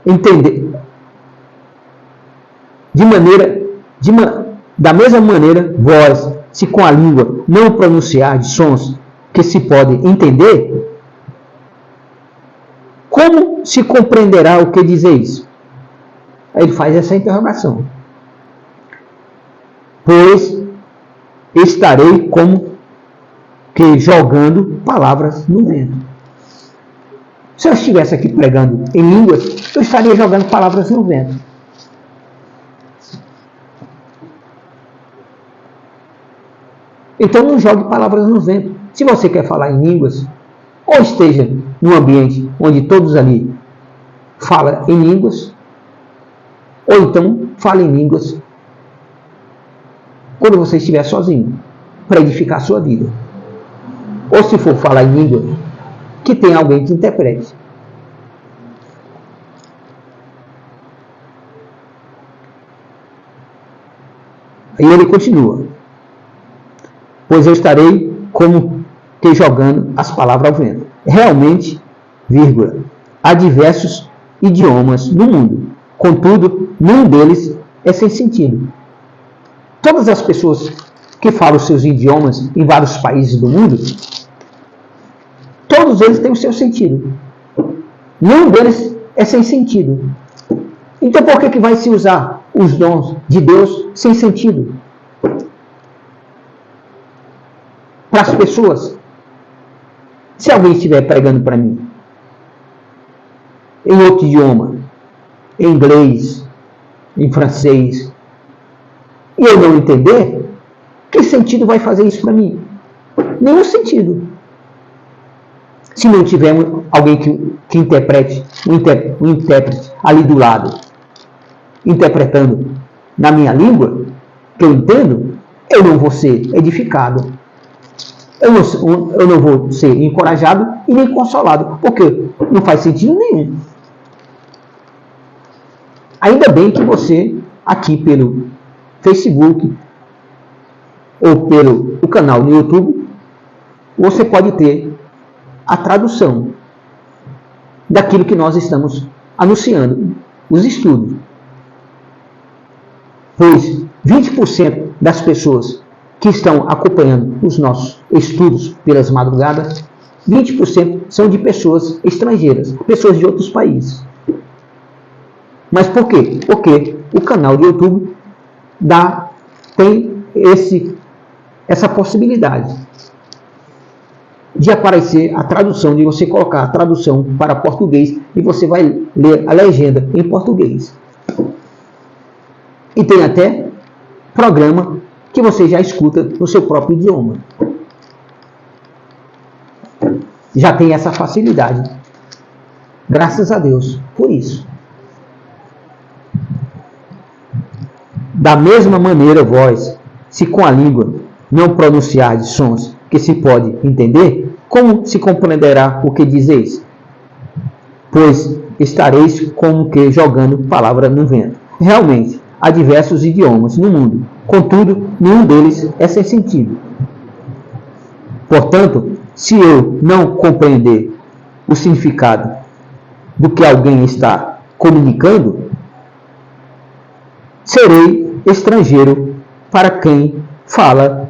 entender da mesma maneira, vós, se com a língua não pronunciardes sons que se podem entender, como se compreenderá o que dizeis? Aí ele faz essa interrogação. Pois estarei como que jogando palavras no vento. Se eu estivesse aqui pregando em línguas, eu estaria jogando palavras no vento. Então não jogue palavras no vento. Se você quer falar em línguas, ou esteja num ambiente onde todos ali falam em línguas, ou então fale em línguas quando você estiver sozinho, para edificar a sua vida. Ou se for falar em língua, que tenha alguém que interprete. E ele continua. Pois eu estarei como que jogando as palavras ao vento. Realmente, vírgula, há diversos idiomas no mundo. Contudo, nenhum deles é sem sentido. Todas as pessoas que falam seus idiomas em vários países do mundo, todos eles têm o seu sentido. Nenhum deles é sem sentido. Então por que vai se usar os dons de Deus sem sentido? Para as pessoas. Se alguém estiver pregando para mim em outro idioma, em inglês, em francês, e eu não entender, que sentido vai fazer isso para mim? Nenhum sentido. Se não tiver alguém que interprete, um intérprete ali do lado, interpretando na minha língua, que eu entendo, eu não vou ser edificado. Eu não vou ser encorajado e nem consolado, porque não faz sentido nenhum. Ainda bem que você, aqui pelo Facebook, ou pelo o canal no YouTube, você pode ter a tradução daquilo que nós estamos anunciando, os estudos. Pois 20% das pessoas que estão acompanhando os nossos estudos pelas madrugadas, 20% são de pessoas estrangeiras, pessoas de outros países. Mas por quê? Porque o canal do YouTube tem essa possibilidade de aparecer a tradução, de você colocar a tradução para português e você vai ler a legenda em português. E tem até programa que você já escuta no seu próprio idioma. Já tem essa facilidade. Graças a Deus por isso. Da mesma maneira, vós, se com a língua não pronunciardes sons que se pode entender, como se compreenderá o que dizeis? Pois estareis como que jogando palavra no vento. Realmente, há diversos idiomas no mundo, contudo, nenhum deles é sem sentido. Portanto, se eu não compreender o significado do que alguém está comunicando, serei estrangeiro para quem fala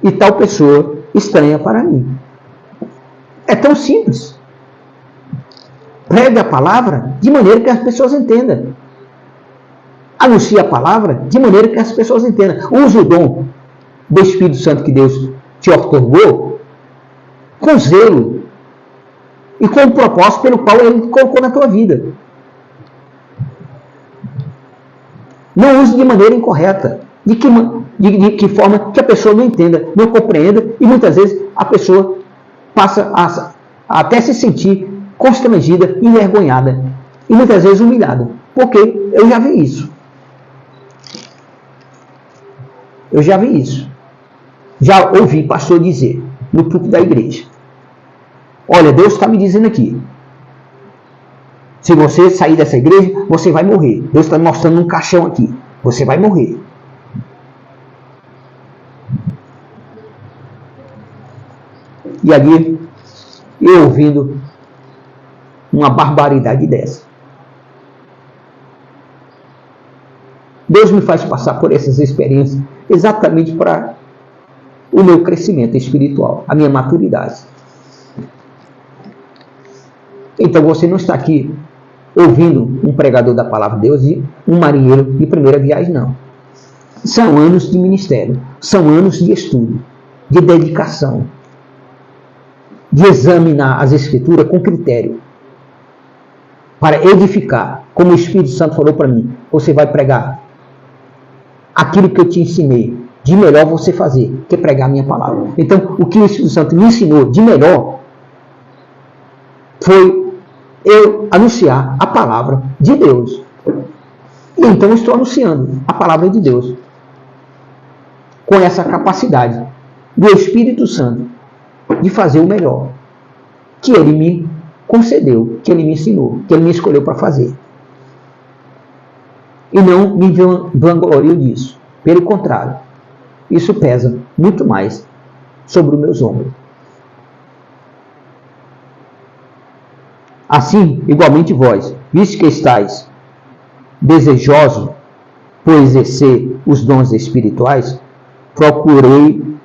e tal pessoa estranha para mim. É tão simples. Pregue a palavra de maneira que as pessoas entendam. Anuncie a palavra de maneira que as pessoas entendam. Use o dom do Espírito Santo que Deus te otorgou com zelo e com o propósito pelo qual Ele colocou na tua vida. Não use de maneira incorreta. De que forma que a pessoa não entenda, não compreenda, e muitas vezes a pessoa passa a até se sentir constrangida, envergonhada e muitas vezes humilhada. Porque eu já vi isso. Eu já vi isso. Já ouvi pastor dizer no púlpito da igreja: olha, Deus está me dizendo aqui, se você sair dessa igreja, você vai morrer. Deus está me mostrando um caixão aqui. Você vai morrer. E ali, eu ouvindo uma barbaridade dessa. Deus me faz passar por essas experiências exatamente para o meu crescimento espiritual, a minha maturidade. Então você não está aqui ouvindo um pregador da palavra de Deus e um marinheiro de primeira viagem, não. São anos de ministério, são anos de estudo, de dedicação, de examinar as Escrituras com critério, para edificar, como o Espírito Santo falou para mim. Você vai pregar aquilo que eu te ensinei, de melhor você fazer, que pregar a minha palavra. Então, o que o Espírito Santo me ensinou de melhor foi eu anunciar a palavra de Deus. E então eu estou anunciando a palavra de Deus com essa capacidade do Espírito Santo de fazer o melhor que Ele me concedeu, que Ele me ensinou, que Ele me escolheu para fazer. E não me vanglorio disso. Pelo contrário, isso pesa muito mais sobre os meus ombros. Assim, igualmente vós, visto que estáis desejosos por exercer os dons espirituais,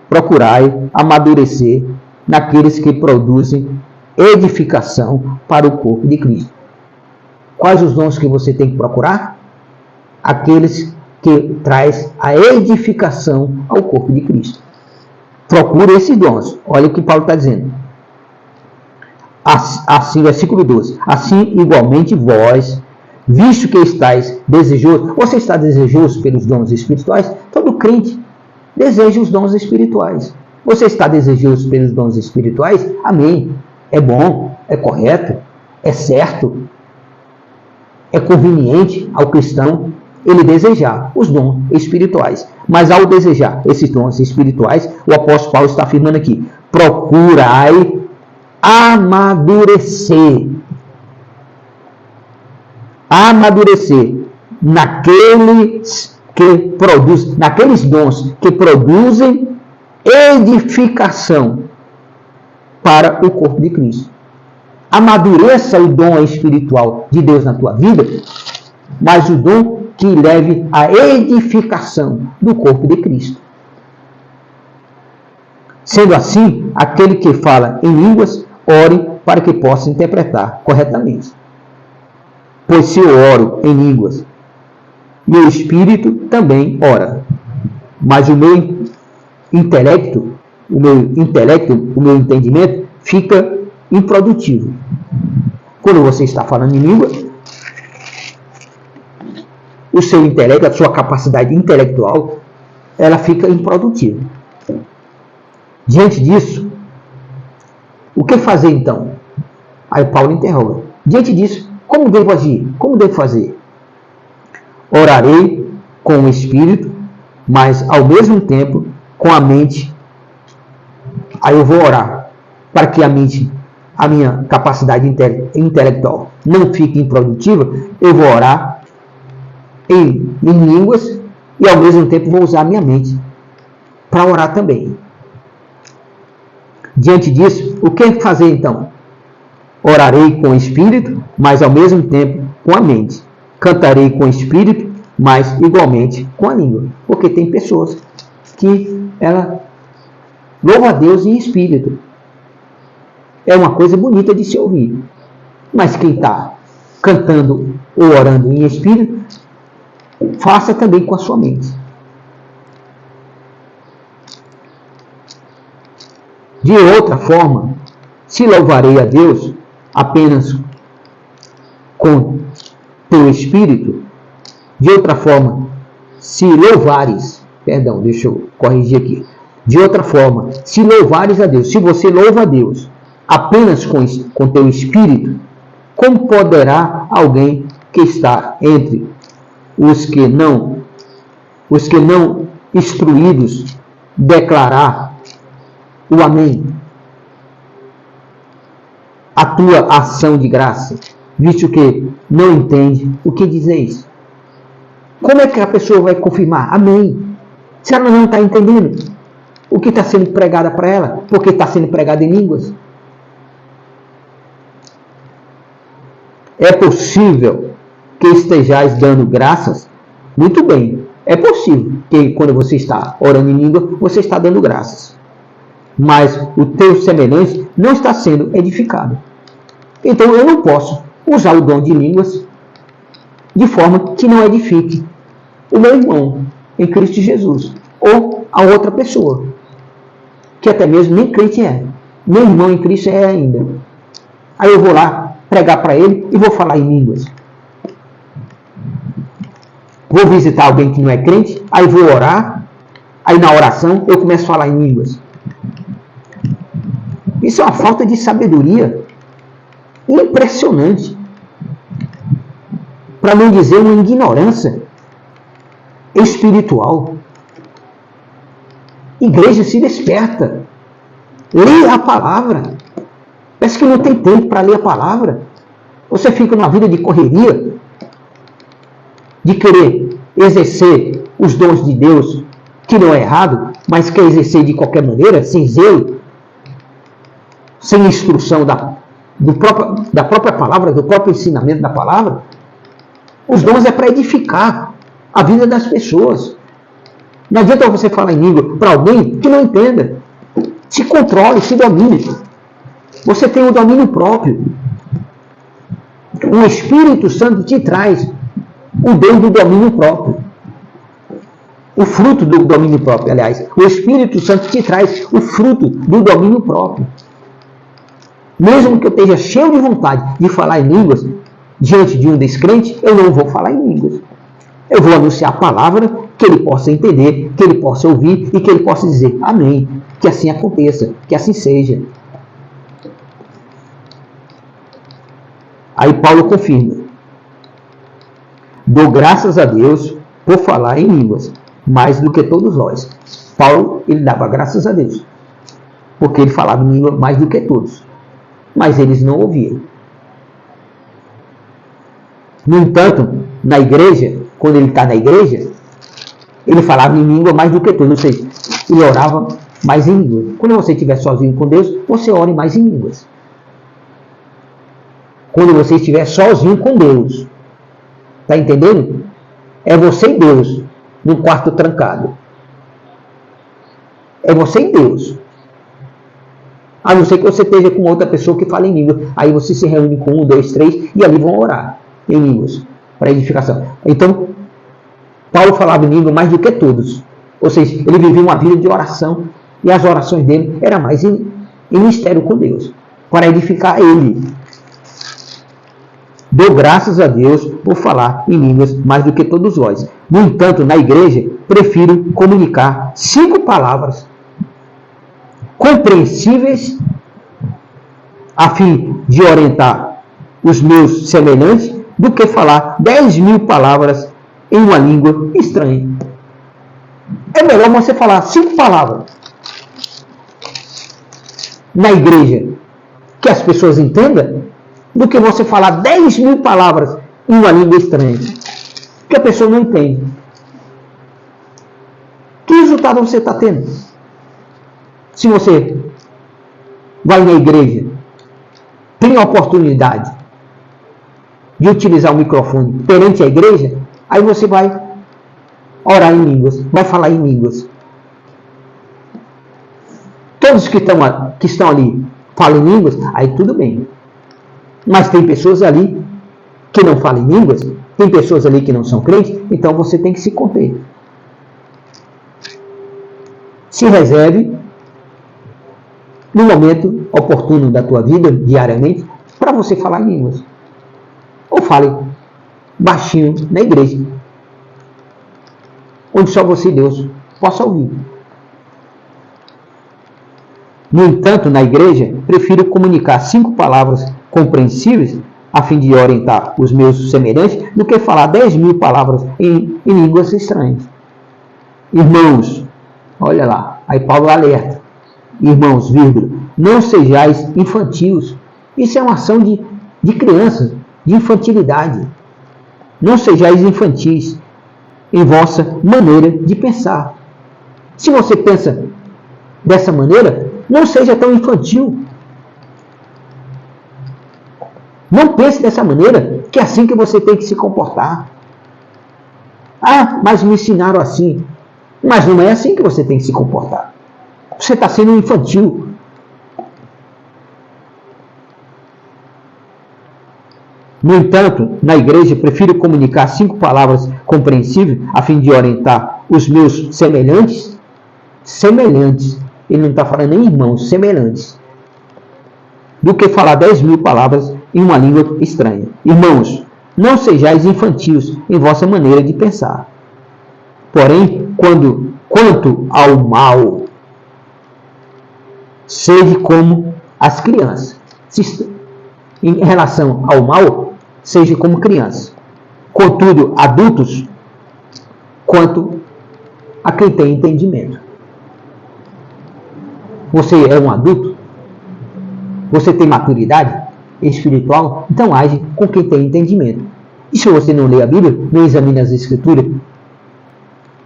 procurai amadurecer naqueles que produzem edificação para o corpo de Cristo. Quais os dons que você tem que procurar? Aqueles que traz a edificação ao corpo de Cristo. Procure esses dons. Olha o que Paulo está dizendo. Assim, versículo 12. Assim, igualmente vós, visto que estáis desejosos, você está desejoso pelos dons espirituais? Então Todo crente deseja os dons espirituais. Você está desejoso pelos dons espirituais? Amém. É bom, é correto, é certo, é conveniente ao cristão ele desejar os dons espirituais. Mas ao desejar esses dons espirituais, o apóstolo Paulo está afirmando aqui: procurai amadurecer. Amadurecer naqueles dons que produzem edificação para o corpo de Cristo. Amadureça o dom espiritual de Deus na tua vida, mas o dom que leve à edificação do corpo de Cristo. Sendo assim, aquele que fala em línguas, ore para que possa interpretar corretamente. Pois se eu oro em línguas, meu espírito também ora, mas o meu intelecto, o meu entendimento fica improdutivo. Quando você está falando em língua, o seu intelecto, a sua capacidade intelectual, ela fica improdutiva. Diante disso, o que fazer então? Aí Paulo interroga. Diante disso, como devo agir? Como devo fazer? Orarei com o espírito, mas ao mesmo tempo com a mente. Aí eu vou orar para que a minha capacidade intelectual não fique improdutiva. Eu vou orar em línguas e ao mesmo tempo vou usar a minha mente para orar também. Diante disso, o que fazer então? Orarei com o espírito, mas ao mesmo tempo com a mente. Cantarei com o espírito, mas igualmente com a língua. Porque tem pessoas que ela louva a Deus em espírito. É uma coisa bonita de se ouvir. Mas quem está cantando ou orando em espírito, faça também com a sua mente. De outra forma, se louvarei a Deus apenas com teu espírito, de outra forma, se louvares, perdão, deixa eu corrigir aqui. De outra forma, se louvares a Deus, se você louva a Deus apenas com teu espírito, como poderá alguém que está entre os que não instruídos declarar o amém? A tua ação de graça, visto que não entende o que dizeis. Como é que a pessoa vai confirmar amém, se ela não está entendendo o que está sendo pregado para ela, porque está sendo pregado em línguas? É possível que estejais dando graças? Muito bem, é possível que quando você está orando em língua, você está dando graças. Mas o teu semelhante não está sendo edificado. Então eu não posso usar o dom de línguas de forma que não edifique o meu irmão em Cristo Jesus, ou a outra pessoa, que até mesmo nem crente é. Meu irmão em Cristo é ainda. Aí eu vou lá pregar para ele e vou falar em línguas. Vou visitar alguém que não é crente, aí vou orar, aí na oração eu começo a falar em línguas. Isso é uma falta de sabedoria impressionante. Para não dizer uma ignorância espiritual. Igreja, se desperta. Leia a palavra. Parece que não tem tempo para ler a palavra. Você fica numa vida de correria, de querer exercer os dons de Deus, que não é errado, mas quer exercer de qualquer maneira, sem zelo, sem instrução da própria palavra, do próprio ensinamento da palavra. Os dons é para edificar a vida das pessoas. Não adianta você falar em língua para alguém que não entenda. Se controle, se domine. Você tem o domínio próprio. O Espírito Santo te traz o dom do domínio próprio. O fruto do domínio próprio, aliás. O Espírito Santo te traz o fruto do domínio próprio. Mesmo que eu esteja cheio de vontade de falar em línguas, diante de um descrente, eu não vou falar em línguas. Eu vou anunciar a palavra que ele possa entender, que ele possa ouvir e que ele possa dizer amém. Que assim aconteça, que assim seja. Aí Paulo confirma. Dou graças a Deus por falar em línguas, mais do que todos nós. Paulo, ele dava graças a Deus, porque ele falava em língua mais do que todos. Mas eles não ouviam. No entanto, na igreja, quando ele está na igreja, ele falava em língua mais do que todos. Ou seja, ele orava mais em línguas. Quando você estiver sozinho com Deus, você ore mais em línguas. Quando você estiver sozinho com Deus, está entendendo? É você e Deus, num quarto trancado. É você e Deus. A não ser que você esteja com outra pessoa que fala em língua. Aí você se reúne com 1, 2, 3 e ali vão orar em línguas para edificação. Então, Paulo falava em língua mais do que todos. Ou seja, ele vivia uma vida de oração e as orações dele eram mais em mistério com Deus, para edificar ele. Dou graças a Deus por falar em línguas mais do que todos nós. No entanto, na igreja, prefiro comunicar 5 palavras compreensíveis a fim de orientar os meus semelhantes do que falar 10.000 palavras em uma língua estranha. É melhor você falar 5 palavras na igreja que as pessoas entendam do que você falar 10.000 palavras em uma língua estranha que a pessoa não entende. Que resultado você está tendo? Se você vai na igreja, tem a oportunidade de utilizar o microfone perante a igreja, aí você vai orar em línguas, vai falar em línguas. Todos que estão ali falam em línguas, aí tudo bem. Mas tem pessoas ali que não falam em línguas, tem pessoas ali que não são crentes, então você tem que se conter. Se reserve no momento oportuno da tua vida, diariamente, para você falar em línguas. Ou fale baixinho na igreja, onde só você e Deus possa ouvir. No entanto, na igreja, prefiro comunicar 5 palavras compreensíveis a fim de orientar os meus semelhantes do que falar 10.000 palavras em línguas estranhas. Irmãos, olha lá, aí Paulo alerta. Irmãos, vírgula, não sejais infantis. Isso é uma ação de criança, de infantilidade. Não sejais infantis em vossa maneira de pensar. Se você pensa dessa maneira, não seja tão infantil. Não pense dessa maneira, que é assim que você tem que se comportar. Ah, mas me ensinaram assim. Mas não é assim que você tem que se comportar. Você está sendo infantil. No entanto, na igreja, prefiro comunicar 5 palavras compreensíveis a fim de orientar os meus semelhantes. Semelhantes. Ele não está falando nem irmãos, semelhantes. Do que falar 10.000 palavras em uma língua estranha. Irmãos, não sejais infantis em vossa maneira de pensar. Porém, quanto ao mal, sede como as crianças. Em relação ao mal, seja como crianças. Contudo, adultos, quanto a quem tem entendimento. Você é um adulto? Você tem maturidade espiritual? Então age com quem tem entendimento. E se você não lê a Bíblia, não examina as Escrituras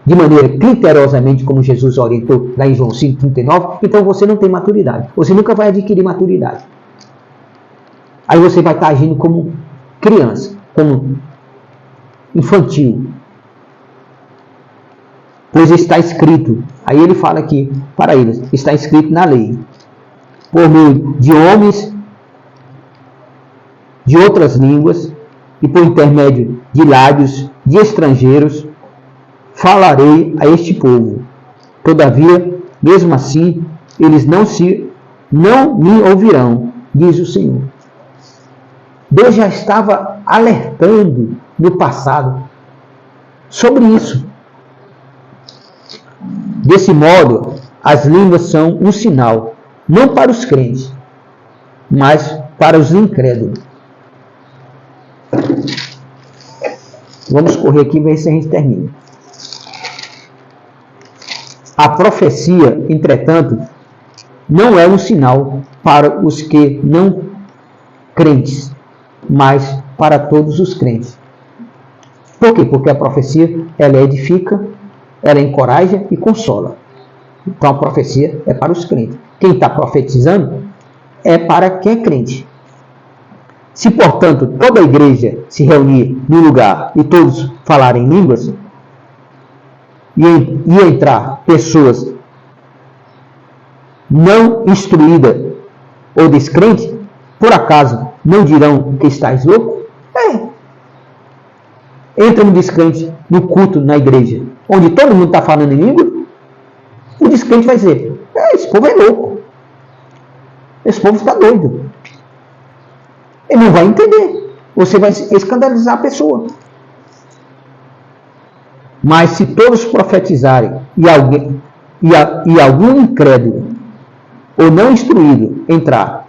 de maneira criteriosamente como Jesus orientou lá em João 5,39, então você não tem maturidade. Você nunca vai adquirir maturidade. Aí você vai estar agindo como criança, como infantil. Pois está escrito, aí ele fala aqui para eles, está escrito na lei, por meio de homens de outras línguas e por intermédio de lábios de estrangeiros, falarei a este povo. Todavia, mesmo assim, eles não me ouvirão, diz o Senhor. Deus já estava alertando no passado sobre isso. Desse modo, as línguas são um sinal, não para os crentes, mas para os incrédulos. Vamos correr aqui e ver se a gente termina. A profecia, entretanto, não é um sinal para os que não crentes, mas para todos os crentes. Por quê? Porque a profecia, ela edifica, ela encoraja e consola. Então a profecia é para os crentes. Quem está profetizando é para quem é crente. Se, portanto, toda a igreja se reunir num lugar e todos falarem línguas, e entrar pessoas não instruídas ou descrentes, por acaso não dirão que estás louco? Entra um descrente no culto na igreja, onde todo mundo está falando em língua, o descrente vai dizer, esse povo é louco, esse povo está doido. Ele não vai entender, você vai escandalizar a pessoa. Mas se todos profetizarem e algum incrédulo ou não instruído entrar,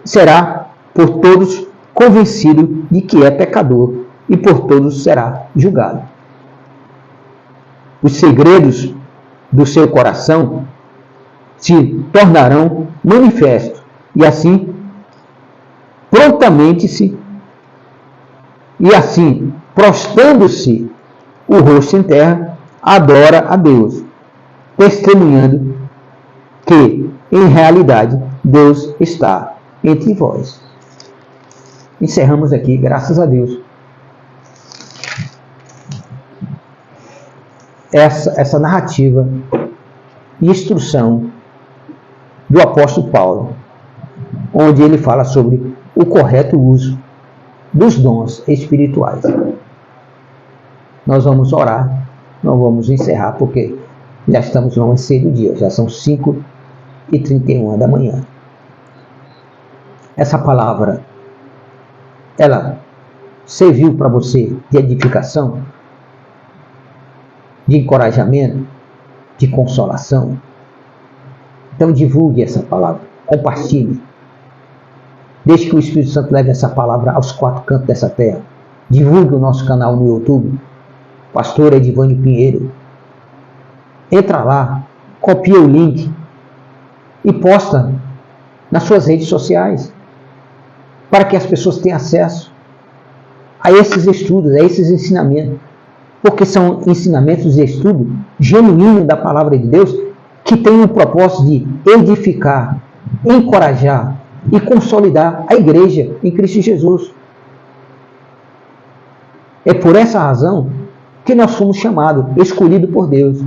será por todos convencido de que é pecador e por todos será julgado. Os segredos do seu coração se tornarão manifestos e assim prontamente prostrando-se o rosto em terra, adora a Deus, testemunhando que, em realidade, Deus está entre vós. Encerramos aqui, graças a Deus. Essa narrativa e instrução do apóstolo Paulo, onde ele fala sobre o correto uso dos dons espirituais. Nós vamos orar, nós vamos encerrar, porque já estamos no amanhecer do dia, já são 5h31 da manhã. Essa palavra, ela serviu para você de edificação, de encorajamento, de consolação? Então divulgue essa palavra, compartilhe. Deixe que o Espírito Santo leve essa palavra aos 4 cantos dessa terra. Divulgue o nosso canal no YouTube, Pastor Edivânio Pinheiro. Entra lá, copia o link e posta nas suas redes sociais, para que as pessoas tenham acesso a esses estudos, a esses ensinamentos, porque são ensinamentos e estudos genuínos da palavra de Deus, que têm o propósito de edificar, encorajar e consolidar a igreja em Cristo Jesus. É por essa razão que nós fomos chamados, escolhidos por Deus,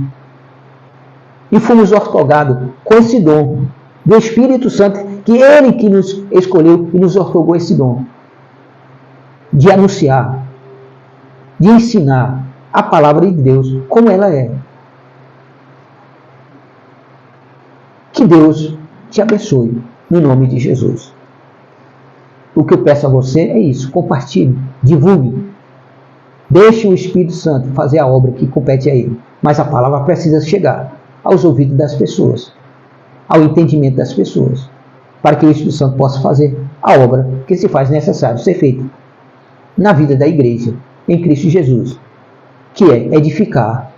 e fomos outorgados com esse dom do Espírito Santo, que Ele que nos escolheu e nos outorgou esse dom de anunciar, de ensinar a palavra de Deus como ela é. Que Deus te abençoe no nome de Jesus. O que eu peço a você é isso: compartilhe, divulgue, deixe o Espírito Santo fazer a obra que compete a Ele. Mas a palavra precisa chegar aos ouvidos das pessoas, ao entendimento das pessoas, para que o Espírito Santo possa fazer a obra que se faz necessário ser feita na vida da igreja em Cristo Jesus, que é edificar,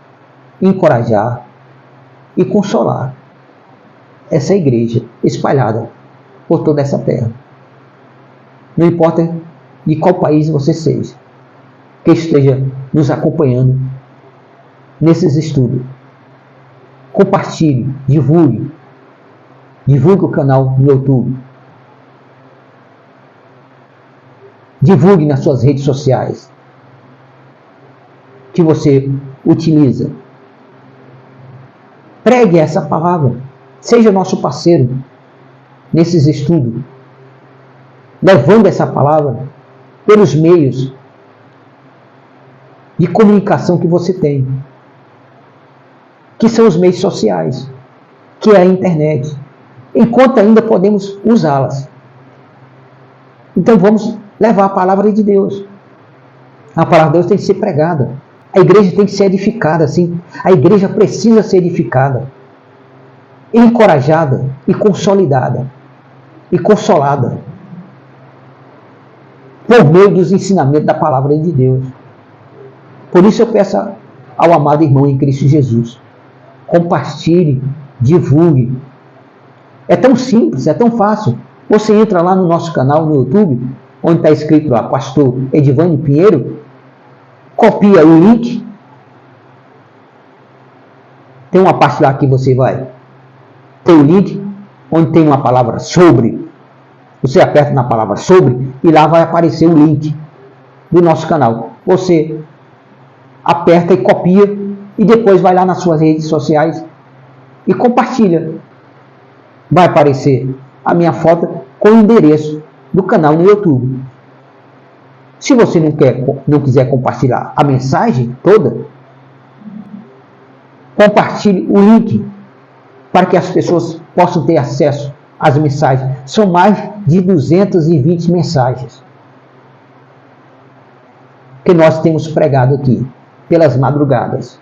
encorajar e consolar essa igreja espalhada por toda essa terra. Não importa de qual país você seja, que esteja nos acompanhando nesses estudos. Compartilhe, divulgue o canal no YouTube. Divulgue nas suas redes sociais que você utiliza. Pregue essa palavra. Seja nosso parceiro nesses estudos, levando essa palavra pelos meios de comunicação que você tem, que são os meios sociais, que é a internet, enquanto ainda podemos usá-las. Então vamos levar a palavra de Deus. A palavra de Deus tem que ser pregada, A igreja tem que ser edificada, sim. A igreja precisa ser edificada, encorajada e consolidada e consolada por meio dos ensinamentos da palavra de Deus. Por isso eu peço ao amado irmão em Cristo Jesus, compartilhe, divulgue. É tão simples, é tão fácil. Você entra lá no nosso canal no YouTube, onde está escrito lá, Pastor Edivânio Pinheiro, copia o link. Tem uma parte lá que você vai ter o link, onde tem uma palavra sobre. Você aperta na palavra sobre e lá vai aparecer o link do nosso canal. Você aperta e copia e depois vai lá nas suas redes sociais e compartilha. Vai aparecer a minha foto com o endereço do canal no YouTube. Se você não quiser compartilhar a mensagem toda, compartilhe o link para que as pessoas possam ter acesso às mensagens. São mais de 220 mensagens que nós temos pregado aqui pelas madrugadas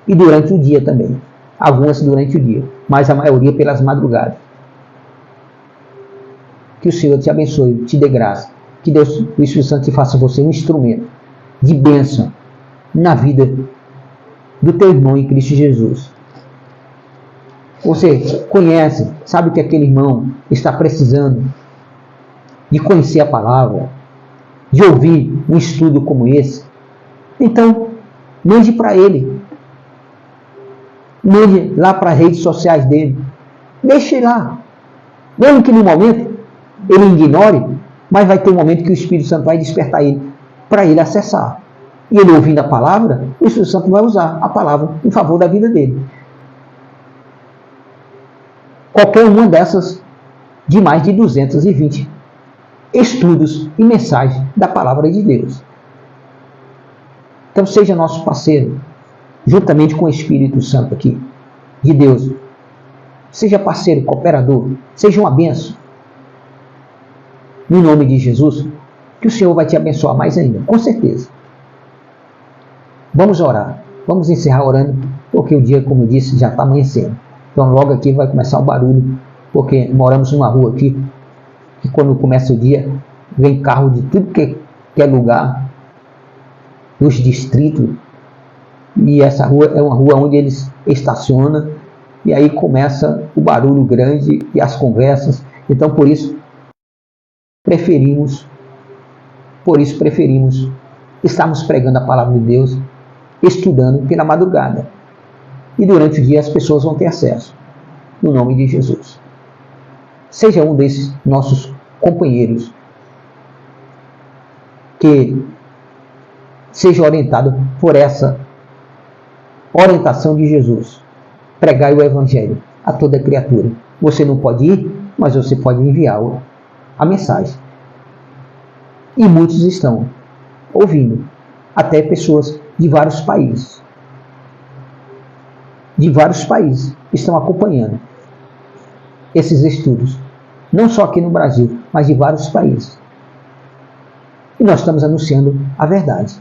e durante o dia também. Algumas durante o dia, mas a maioria pelas madrugadas. Que o Senhor te abençoe, te dê graça. Que Deus, o Espírito Santo, te faça você um instrumento de bênção na vida do teu irmão em Cristo Jesus. Você conhece, sabe que aquele irmão está precisando de conhecer a palavra, de ouvir um estudo como esse. Então, mande para ele. Mande lá para as redes sociais dele. Deixe lá. Mesmo que no momento ele ignore, mas vai ter um momento que o Espírito Santo vai despertar ele para ele acessar. E ele ouvindo a palavra, o Espírito Santo vai usar a palavra em favor da vida dele. Qualquer uma dessas de mais de 220 estudos e mensagens da palavra de Deus. Então seja nosso parceiro, juntamente com o Espírito Santo aqui, de Deus. Seja parceiro, cooperador, seja uma bênção. No nome de Jesus, que o Senhor vai te abençoar mais ainda, com certeza. Vamos orar, vamos encerrar orando, porque o dia, como eu disse, já está amanhecendo. Então logo aqui vai começar o barulho, porque moramos numa rua aqui, que quando começa o dia, vem carro de tudo que é lugar, nos distritos, e essa rua é uma rua onde eles estacionam, e aí começa o barulho grande e as conversas. Então por isso preferimos estarmos pregando a palavra de Deus, estudando pela madrugada. E durante o dia as pessoas vão ter acesso, no nome de Jesus. Seja um desses nossos companheiros, que seja orientado por essa orientação de Jesus. Pregai o Evangelho a toda criatura. Você não pode ir, mas você pode enviar a mensagem. E muitos estão ouvindo, até pessoas de vários países. De vários países estão acompanhando esses estudos. Não só aqui no Brasil, mas de vários países. E nós estamos anunciando a verdade.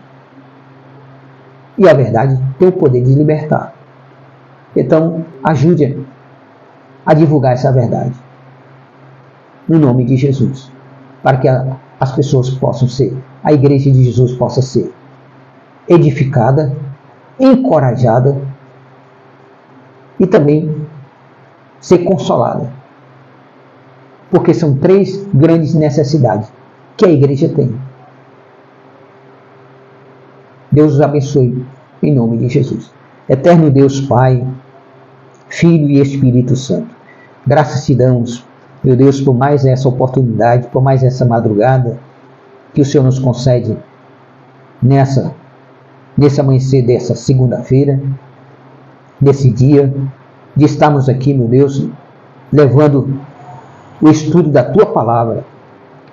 E a verdade tem o poder de libertar. Então, ajude a divulgar essa verdade. No nome de Jesus. Para que as pessoas possam ser, a igreja de Jesus possa ser edificada, encorajada e também ser consolada. Porque são 3 grandes necessidades que a igreja tem. Deus os abençoe em nome de Jesus. Eterno Deus Pai, Filho e Espírito Santo, graças te damos, meu Deus, por mais essa oportunidade, por mais essa madrugada que o Senhor nos concede nesse amanhecer dessa segunda-feira, desse dia, de estarmos aqui, meu Deus, levando o estudo da Tua Palavra,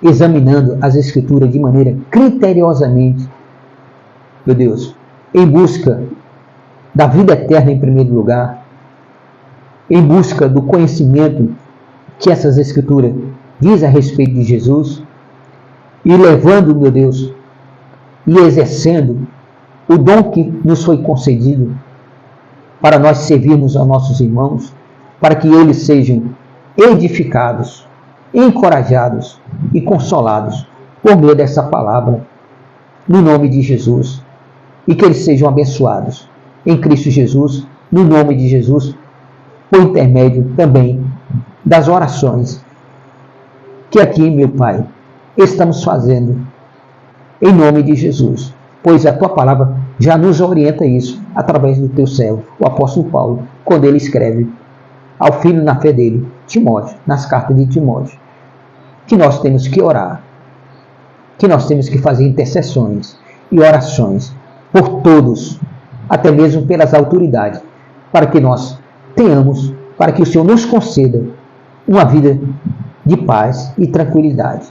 examinando as Escrituras de maneira criteriosamente, meu Deus, em busca da vida eterna em primeiro lugar, em busca do conhecimento que essas Escrituras diz a respeito de Jesus, e levando, meu Deus, e exercendo o dom que nos foi concedido para nós servirmos aos nossos irmãos, para que eles sejam edificados, encorajados e consolados por meio dessa palavra, no nome de Jesus, e que eles sejam abençoados em Cristo Jesus, no nome de Jesus, por intermédio também das orações que aqui, meu Pai, estamos fazendo em nome de Jesus, pois a tua palavra já nos orienta isso através do teu servo, o apóstolo Paulo, quando ele escreve ao filho na fé dele, Timóteo, nas cartas de Timóteo, que nós temos que orar, que nós temos que fazer intercessões e orações por todos, até mesmo pelas autoridades, para que nós tenhamos, para que o Senhor nos conceda uma vida de paz e tranquilidade.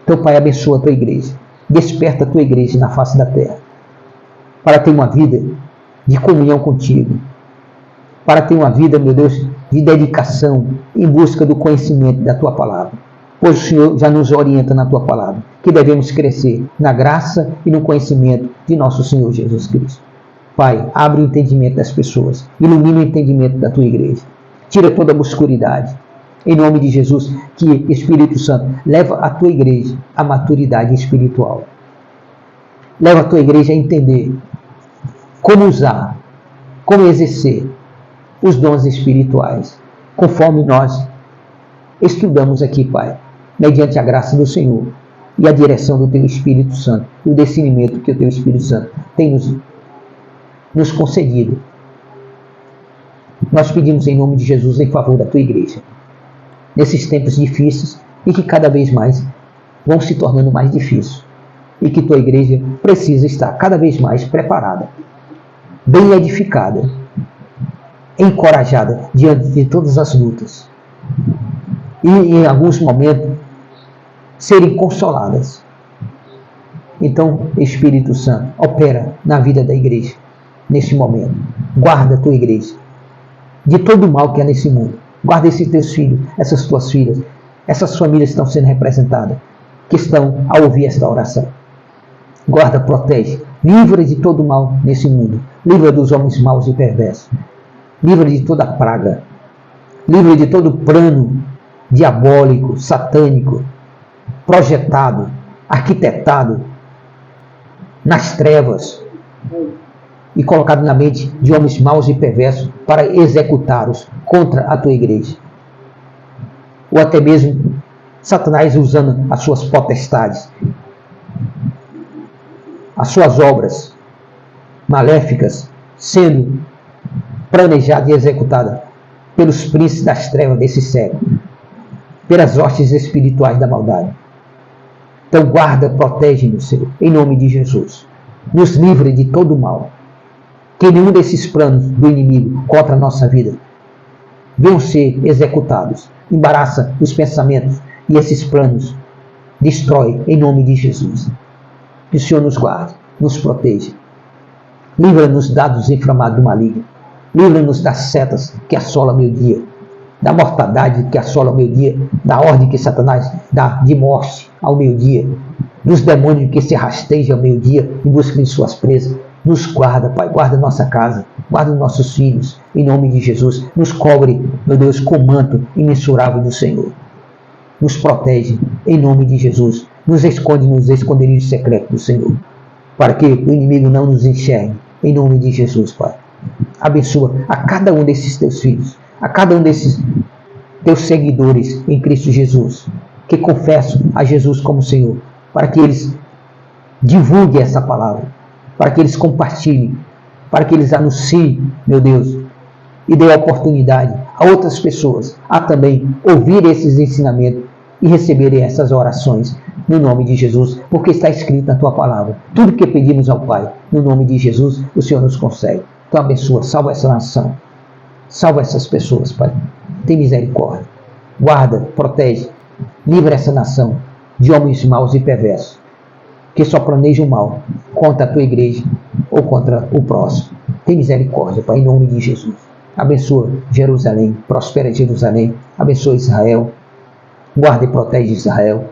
Então, Pai, abençoa a tua igreja, desperta a tua igreja na face da terra, para ter uma vida de comunhão contigo, para ter uma vida, meu Deus, de dedicação em busca do conhecimento da tua palavra, pois o Senhor já nos orienta na tua palavra, que devemos crescer na graça e no conhecimento de nosso Senhor Jesus Cristo. Pai, abre o entendimento das pessoas, ilumina o entendimento da tua igreja, tira toda a obscuridade, em nome de Jesus, que Espírito Santo leva a tua igreja à maturidade espiritual. Leva a tua igreja a entender como usar, como exercer os dons espirituais, conforme nós estudamos aqui, Pai, mediante a graça do Senhor e a direção do teu Espírito Santo, e o discernimento que o teu Espírito Santo tem nos concedido. Nós pedimos em nome de Jesus em favor da tua igreja, nesses tempos difíceis e que cada vez mais vão se tornando mais difíceis, e que tua igreja precisa estar cada vez mais preparada, bem edificada, encorajada diante de todas as lutas, e em alguns momentos serem consoladas. Então, Espírito Santo, opera na vida da igreja neste momento. Guarda a tua igreja de todo o mal que há nesse mundo. Guarda esses teus filhos, essas tuas filhas, essas famílias que estão sendo representadas, que estão a ouvir esta oração. Guarda, protege, livra de todo o mal nesse mundo. Livra dos homens maus e perversos. Livra de toda praga. Livra de todo plano diabólico, satânico, projetado, arquitetado nas trevas e colocado na mente de homens maus e perversos para executá-los contra a tua igreja. Ou até mesmo Satanás usando as suas potestades, as suas obras maléficas sendo planejadas e executadas pelos príncipes das trevas desse século, pelas hostes espirituais da maldade. Então guarda, protege-nos, Senhor, em nome de Jesus. Nos livre de todo o mal. Que nenhum desses planos do inimigo contra a nossa vida venham ser executados. Embaraça os pensamentos e esses planos destrói em nome de Jesus. Que o Senhor nos guarde, nos proteja. Livra-nos dados inflamados do maligno. Livra-nos das setas que assolam meu dia, da mortandade que assola ao meio-dia, da ordem que Satanás dá de morte ao meio-dia, dos demônios que se rastejam ao meio-dia em busca de suas presas. Nos guarda, Pai, guarda nossa casa, guarda nossos filhos, em nome de Jesus. Nos cobre, meu Deus, com o manto imensurável do Senhor. Nos protege, em nome de Jesus. Nos esconde nos esconderijos secretos do Senhor, para que o inimigo não nos enxergue, em nome de Jesus, Pai. Abençoa a cada um desses teus filhos, a cada um desses teus seguidores em Cristo Jesus, que confessam a Jesus como Senhor, para que eles divulguem essa palavra, para que eles compartilhem, para que eles anunciem, meu Deus, e dê oportunidade a outras pessoas a também ouvir esses ensinamentos e receberem essas orações no nome de Jesus, porque está escrito na tua palavra. Tudo que pedimos ao Pai, no nome de Jesus, o Senhor nos concede. Então abençoa, salva essa nação, salva essas pessoas, Pai. Tem misericórdia, guarda, protege, livra essa nação de homens maus e perversos, que só planejam o mal contra a tua igreja ou contra o próximo. Tem misericórdia, Pai, em nome de Jesus. Abençoa Jerusalém, prospera Jerusalém, abençoa Israel, guarda e protege Israel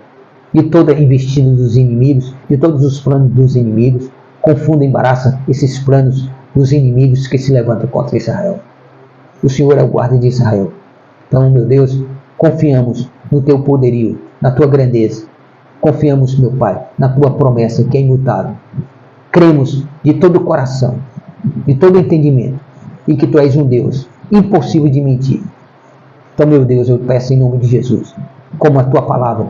de toda investida dos inimigos, de todos os planos dos inimigos, confunda e embaraça esses planos dos inimigos que se levantam contra Israel. O Senhor é o guarda de Israel. Então, meu Deus, confiamos no teu poderio, na tua grandeza. Confiamos, meu Pai, na tua promessa que é imutável. Cremos de todo o coração, de todo o entendimento, e que tu és um Deus impossível de mentir. Então, meu Deus, eu peço em nome de Jesus, como a tua palavra,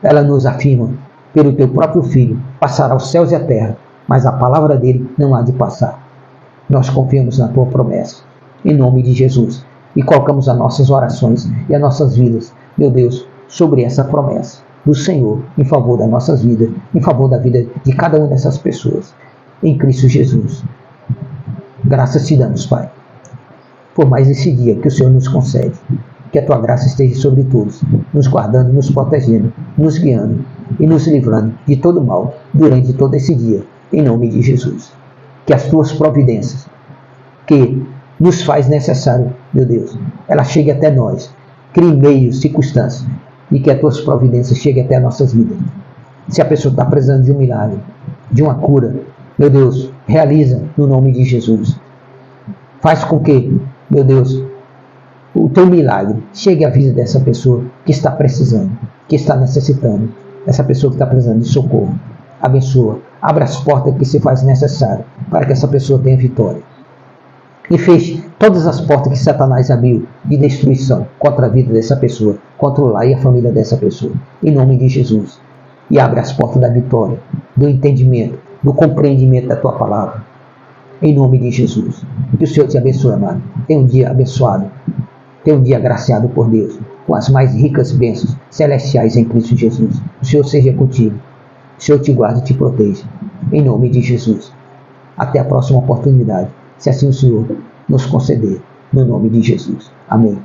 ela nos afirma, pelo teu próprio Filho, passará os céus e a terra, mas a palavra dele não há de passar. Nós confiamos na tua promessa, em nome de Jesus, e colocamos as nossas orações e as nossas vidas, meu Deus, sobre essa promessa do Senhor, em favor das nossas vidas, em favor da vida de cada uma dessas pessoas, em Cristo Jesus. Graças te damos, Pai, por mais esse dia que o Senhor nos concede. Que a tua graça esteja sobre todos, nos guardando, nos protegendo, nos guiando e nos livrando de todo mal durante todo esse dia, em nome de Jesus. Que as tuas providências, que nos faz necessário, meu Deus, ela chegue até nós, crie meios, circunstâncias, e que as tuas providências cheguem até as nossas vidas. Se a pessoa está precisando de um milagre, de uma cura, meu Deus, realiza no nome de Jesus. Faz com que, meu Deus, o teu milagre chegue à vida dessa pessoa que está precisando, que está necessitando, essa pessoa que está precisando de socorro. Abençoa, abre as portas que se faz necessário para que essa pessoa tenha vitória. E feche todas as portas que Satanás abriu de destruição contra a vida dessa pessoa, contra o lar e a família dessa pessoa, em nome de Jesus. E abre as portas da vitória, do entendimento, do compreendimento da tua palavra, em nome de Jesus. Que o Senhor te abençoe, amado. Tenha um dia abençoado. Tenha um dia agraciado por Deus, com as mais ricas bênçãos celestiais em Cristo Jesus. O Senhor seja contigo. O Senhor te guarde e te proteja. Em nome de Jesus. Até a próxima oportunidade, se assim o Senhor nos conceder. No nome de Jesus. Amém.